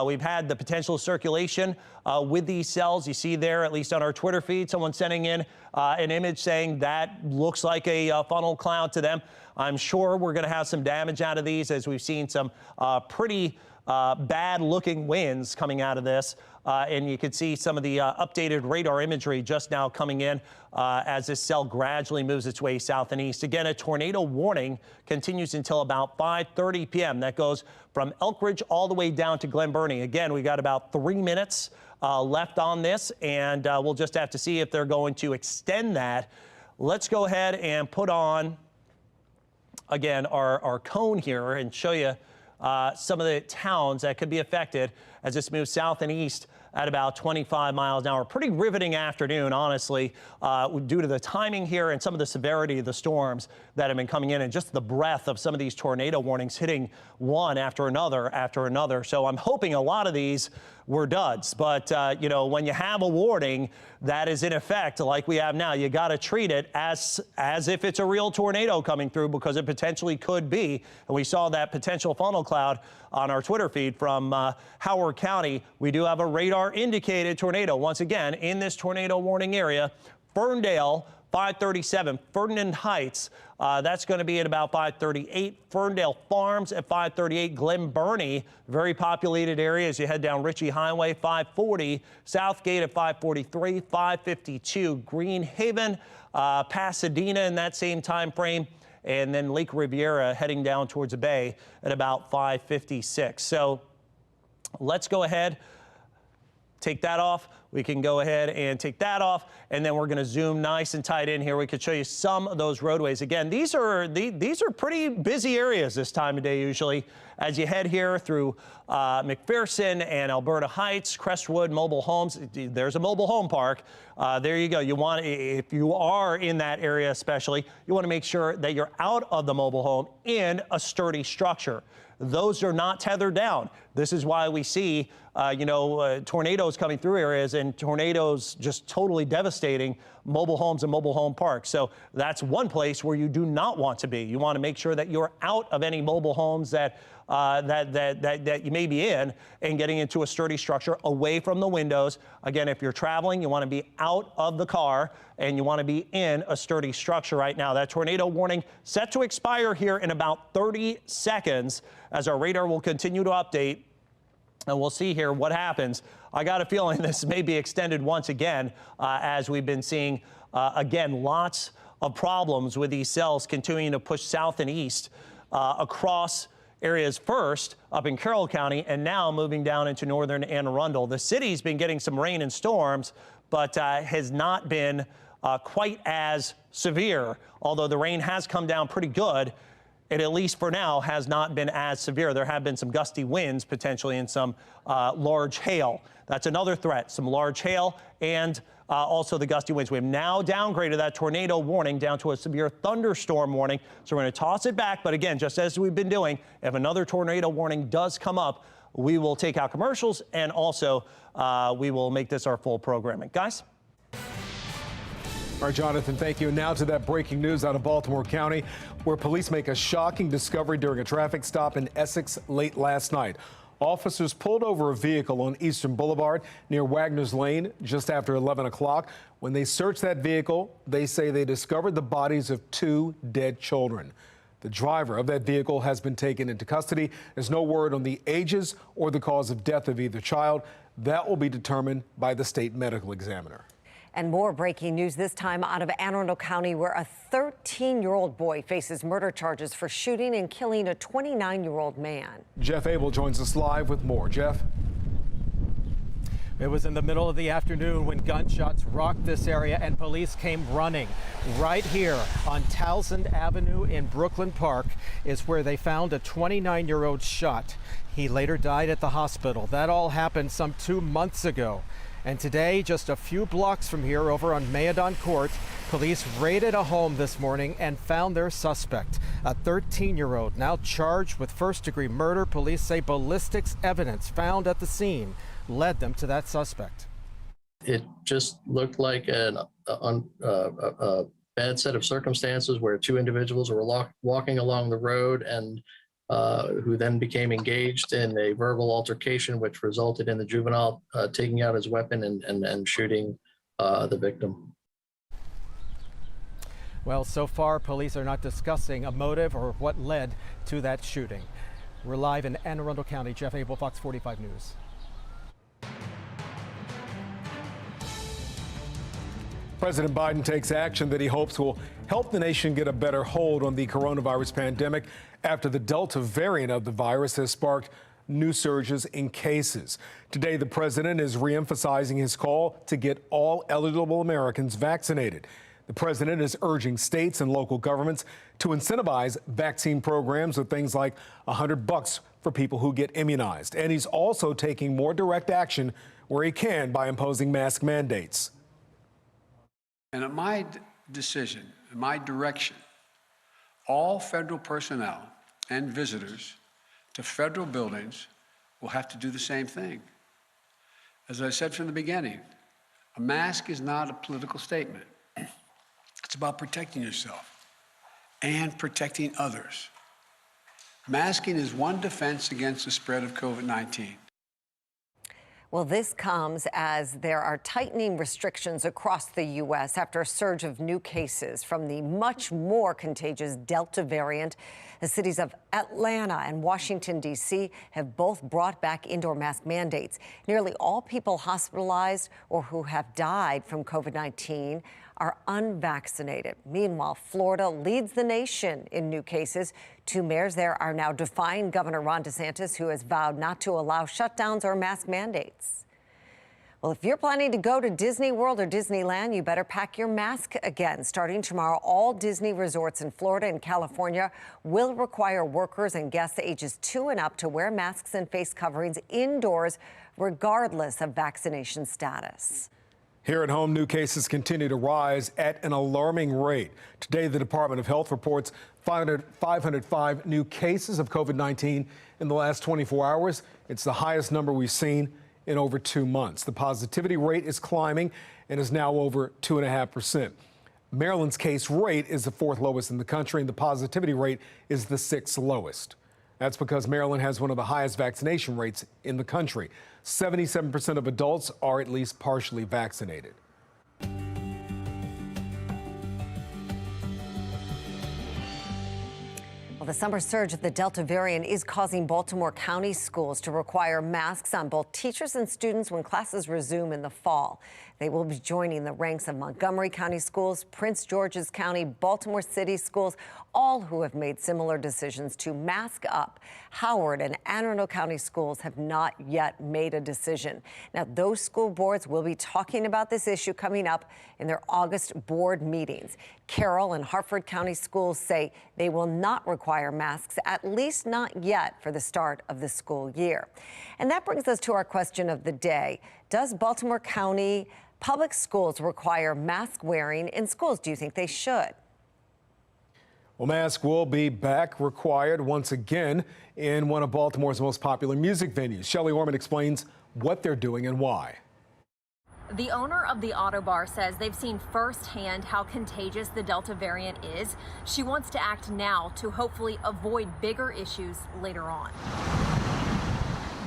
we've had the potential circulation with these cells. You see there, at least on our Twitter feed, someone sending in an image saying that looks like a funnel cloud to them. I'm sure we're going to have some damage out of these, as we've seen some pretty bad looking winds coming out of this. And you can see some of the updated radar imagery just now coming in as this cell gradually moves its way south and east. Again, a tornado warning continues until about 5:30 p.m. That goes from Elkridge all the way down to Glen Burnie. Again, we got about 3 minutes left on this, and we'll just have to see if they're going to extend that. Let's go ahead and put on, again, our cone here and show you some of the towns that could be affected as this moves south and east at about 25 miles an hour. Pretty riveting afternoon, honestly, due to the timing here and some of the severity of the storms that have been coming in and just the breadth of some of these tornado warnings hitting one after another. So I'm hoping a lot of these were duds. But, you know, when you have a warning that is in effect like we have now, you got to treat it as if it's a real tornado coming through, because it potentially could be. And we saw that potential funnel cloud on our Twitter feed from Howard County. We do have a radar indicated tornado once again in this tornado warning area. Ferndale, 537, Ferdinand Heights, that's going to be at about 538. Ferndale Farms at 538. Glen Burnie, very populated area as you head down Ritchie Highway, 540. Southgate at 543, 552. Green Haven, Pasadena in that same time frame. And then Lake Riviera heading down towards the bay at about 556. So let's go ahead, take that off. We can go ahead and take that off, and then we're going to zoom nice and tight in here. We could show you some of those roadways. Again, these are pretty busy areas this time of day usually as you head here through McPherson and Alberta Heights, Crestwood, mobile homes. There's a mobile home park. There you go. You want, if you are in that area especially, you want to make sure that you're out of the mobile home in a sturdy structure. Those are not tethered down. This is why we see, tornadoes coming through areas and tornadoes just totally devastating mobile homes and mobile home parks. So that's one place where you do not want to be. You want to make sure that you're out of any mobile homes that you may be in and getting into a sturdy structure away from the windows. Again, if you're traveling, you want to be out of the car and you want to be in a sturdy structure right now. That tornado warning set to expire here in about 30 seconds as our radar will continue to update. And we'll see here what happens. I got a feeling this may be extended once again, as we've been seeing, again, lots of problems with these cells continuing to push south and east across areas first up in Carroll County and now moving down into northern Anne Arundel. The city's been getting some rain and storms, but has not been quite as severe, although the rain has come down pretty good. It, at least for now, has not been as severe. There have been some gusty winds potentially and some large hail. That's another threat, some large hail and also the gusty winds. We have now downgraded that tornado warning down to a severe thunderstorm warning. So we're going to toss it back. But again, just as we've been doing, if another tornado warning does come up, we will take out commercials and also we will make this our full programming. Guys? All right, Jonathan, thank you. And now to that breaking news out of Baltimore County, where police make a shocking discovery during a traffic stop in Essex late last night. Officers pulled over a vehicle on Eastern Boulevard near Wagner's Lane just after 11 o'clock. When they searched that vehicle, they say they discovered the bodies of 2 dead children. The driver of that vehicle has been taken into custody. There's no word on the ages or the cause of death of either child. That will be determined by the state medical examiner. And more breaking news, this time out of Anne Arundel County, where a 13-year-old boy faces murder charges for shooting and killing a 29-year-old man. Jeff Abel joins us live with more. Jeff? It was in the middle of the afternoon when gunshots rocked this area and police came running. Right here on Townsend Avenue in Brooklyn Park is where they found a 29-year-old shot. He later died at the hospital. That all happened some 2 months ago. And today, just a few blocks from here over on Mayadon Court, police raided a home this morning and found their suspect, a 13-year-old, now charged with first-degree murder. Police say ballistics evidence found at the scene led them to that suspect. It just looked like a bad set of circumstances where 2 individuals were walking along the road and who then became engaged in a verbal altercation, which resulted in the juvenile taking out his weapon and shooting the victim. Well, so far, police are not discussing a motive or what led to that shooting. We're live in Anne Arundel County. Jeff Abel, Fox 45 News. President Biden takes action that he hopes will help the nation get a better hold on the coronavirus pandemic after the Delta variant of the virus has sparked new surges in cases. Today, the president is reemphasizing his call to get all eligible Americans vaccinated. The president is urging states and local governments to incentivize vaccine programs with things like $100 for people who get immunized. And he's also taking more direct action where he can by imposing mask mandates. And at my decision, my direction, all federal personnel and visitors to federal buildings will have to do the same thing. As I said from the beginning, a mask is not a political statement. It's about protecting yourself and protecting others. Masking is one defense against the spread of COVID-19. Well, this comes as there are tightening restrictions across the U.S. after a surge of new cases from the much more contagious Delta variant. The cities of Atlanta and Washington, D.C. have both brought back indoor mask mandates. Nearly all people hospitalized or who have died from COVID-19 are unvaccinated. Meanwhile, Florida leads the nation in new cases. Two mayors there are now defying Governor Ron DeSantis, who has vowed not to allow shutdowns or mask mandates. Well, if you're planning to go to Disney World or Disneyland, you better pack your mask again. Starting tomorrow, all Disney resorts in Florida and California will require workers and guests ages 2 and up to wear masks and face coverings indoors, regardless of vaccination status. Here at home, new cases continue to rise at an alarming rate. Today, the Department of Health reports 505 new cases of COVID-19 in the last 24 hours. It's the highest number we've seen in over 2 months. The positivity rate is climbing and is now over 2.5%. Maryland's case rate is the 4th lowest in the country, and the positivity rate is the 6th lowest. That's because Maryland has one of the highest vaccination rates in the country. 77% of adults are at least partially vaccinated. Well, the summer surge of the Delta variant is causing Baltimore County schools to require masks on both teachers and students when classes resume in the fall. They will be joining the ranks of Montgomery County schools, Prince George's County, Baltimore City schools, all who have made similar decisions to mask up. Howard and Anne Arundel County schools have not yet made a decision. Now, those school boards will be talking about this issue coming up in their August board meetings. Carroll and Hartford County schools say they will not require masks, at least not yet for the start of the school year. And that brings us to our question of the day. Does Baltimore County public schools require mask wearing in schools? Do you think they should? Well, masks will be back required once again in one of Baltimore's most popular music venues. Shelley Orman explains what they're doing and why. The owner of the auto bar says they've seen firsthand how contagious the Delta variant is. She wants to act now to hopefully avoid bigger issues later on.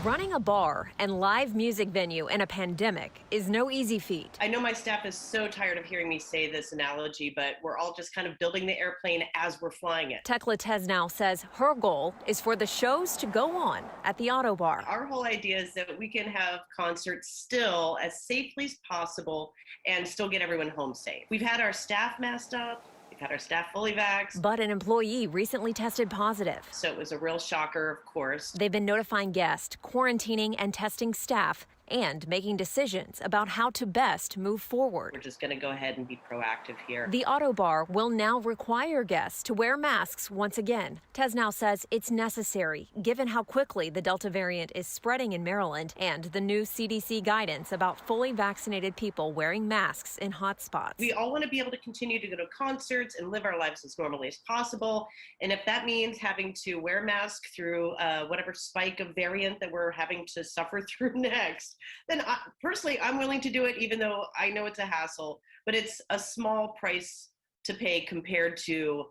Running a bar and live music venue in a pandemic is no easy feat. I know my staff is so tired of hearing me say this analogy, but we're all just kind of building the airplane as we're flying it. Tekla Tesnow says her goal is for the shows to go on at the auto bar. Our whole idea is that we can have concerts still as safely as possible and still get everyone home safe. We've had our staff masked up. Had our staff fully vaxxed. But an employee recently tested positive. So it was a real shocker, of course. They've been notifying guests, quarantining and testing staff, and making decisions about how to best move forward. We're just going to go ahead and be proactive here. The auto bar will now require guests to wear masks once again. Tesnow says it's necessary, given how quickly the Delta variant is spreading in Maryland and the new CDC guidance about fully vaccinated people wearing masks in hotspots. We all want to be able to continue to go to concerts and live our lives as normally as possible. And if that means having to wear masks through whatever spike of variant that we're having to suffer through next, then personally, I'm willing to do it, even though I know it's a hassle, but it's a small price to pay compared to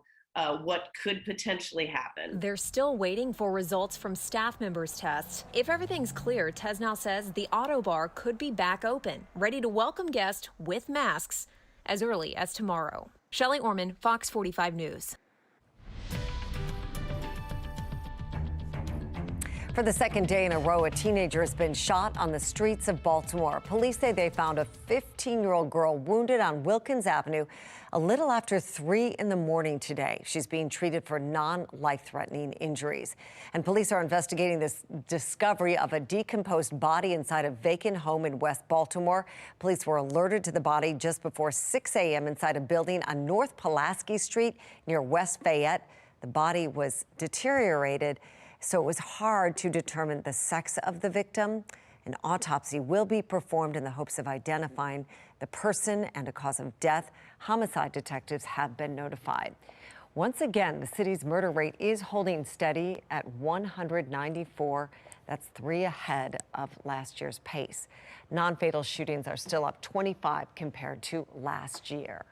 what could potentially happen. They're still waiting for results from staff members' tests. If everything's clear, Tesnow says the auto bar could be back open, ready to welcome guests with masks as early as tomorrow. Shelley Orman, Fox 45 News. For the second day in a row, a teenager has been shot on the streets of Baltimore. Police say they found a 15-year-old girl wounded on Wilkins Avenue a little after 3 in the morning today. She's being treated for non-life-threatening injuries. And police are investigating this discovery of a decomposed body inside a vacant home in West Baltimore. Police were alerted to the body just before 6 a.m. inside a building on North Pulaski Street near West Fayette. The body was deteriorated, so it was hard to determine the sex of the victim. An autopsy will be performed in the hopes of identifying the person and a cause of death. Homicide detectives have been notified. Once again, the city's murder rate is holding steady at 194. That's 3 ahead of last year's pace. Non-fatal shootings are still up 25 compared to last year.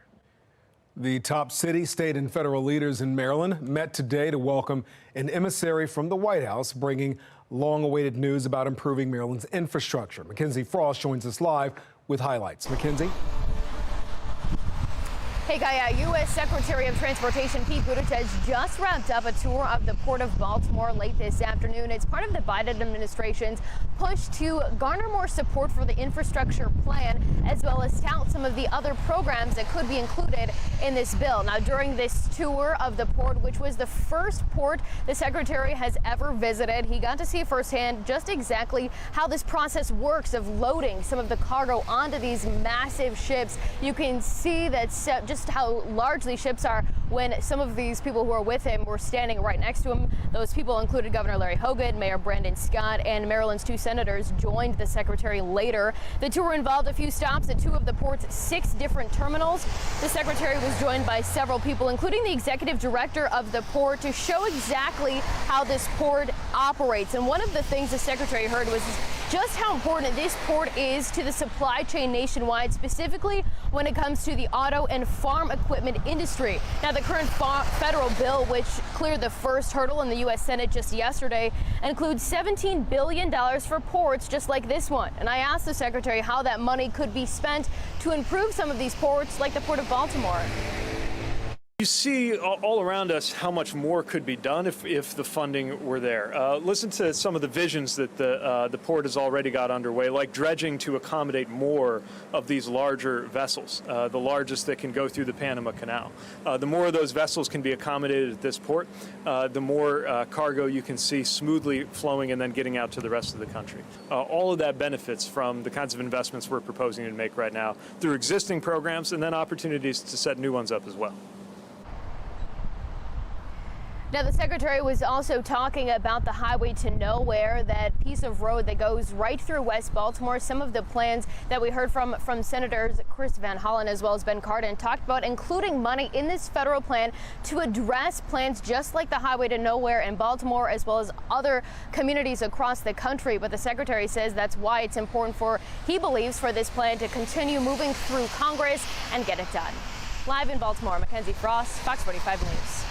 The top city, state, and federal leaders in Maryland met today to welcome an emissary from the White House, bringing long-awaited news about improving Maryland's infrastructure. Mackenzie Frost joins us live with highlights. Mackenzie? Hey, Guy, U.S. Secretary of Transportation Pete Buttigieg just wrapped up a tour of the Port of Baltimore late this afternoon. It's part of the Biden administration's push to garner more support for the infrastructure plan, as well as tout some of the other programs that could be included in this bill. Now, during this tour of the port, which was the first port the secretary has ever visited, he got to see firsthand just exactly how this process works of loading some of the cargo onto these massive ships. You can see that just how large these ships are when some of these people who are with him were standing right next to him. Those people included Governor Larry Hogan, Mayor Brandon Scott, and Maryland's 2 senators joined the secretary later. The tour involved a few stops at 2 of the port's 6 different terminals. The secretary was joined by several people, including the executive director of the port, to show exactly how this port operates. And one of the things the secretary heard was just how important this port is to the supply chain nationwide, specifically when it comes to the auto and farm equipment industry. Now, the current federal bill, which cleared the first hurdle in the U.S. Senate just yesterday, includes $17 billion for ports just like this one. And I asked the secretary how that money could be spent to improve some of these ports, like the Port of Baltimore. You see all around us how much more could be done if the funding were there. Listen to some of the visions that the port has already got underway, like dredging to accommodate more of these larger vessels, the largest that can go through the Panama Canal. The more of those vessels can be accommodated at this port, the more cargo you can see smoothly flowing and then getting out to the rest of the country. All of that benefits from the kinds of investments we're proposing to make right now through existing programs and then opportunities to set new ones up as well. Now, the secretary was also talking about the highway to nowhere, that piece of road that goes right through West Baltimore. Some of the plans that we heard from Senators Chris Van Hollen as well as Ben Cardin talked about including money in this federal plan to address plans just like the highway to nowhere in Baltimore, as well as other communities across the country. But the secretary says that's why it's important he believes, for this plan to continue moving through Congress and get it done. Live in Baltimore, Mackenzie Frost, Fox 45 News.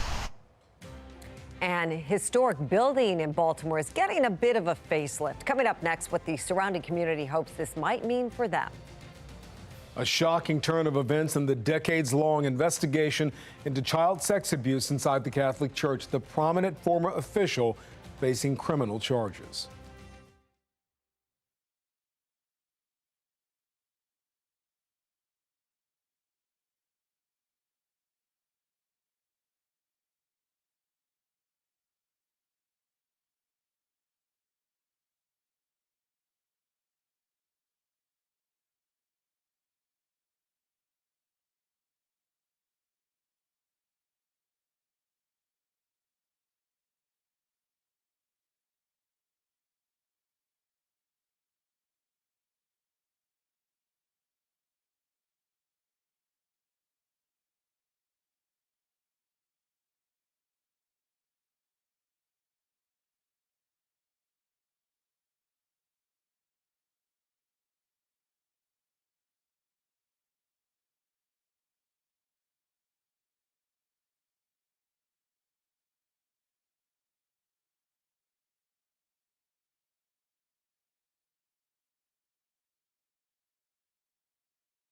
An historic building in Baltimore is getting a bit of a facelift. Coming up next, what the surrounding community hopes this might mean for them. A shocking turn of events in the decades-long investigation into child sex abuse inside the Catholic Church. The prominent former official facing criminal charges.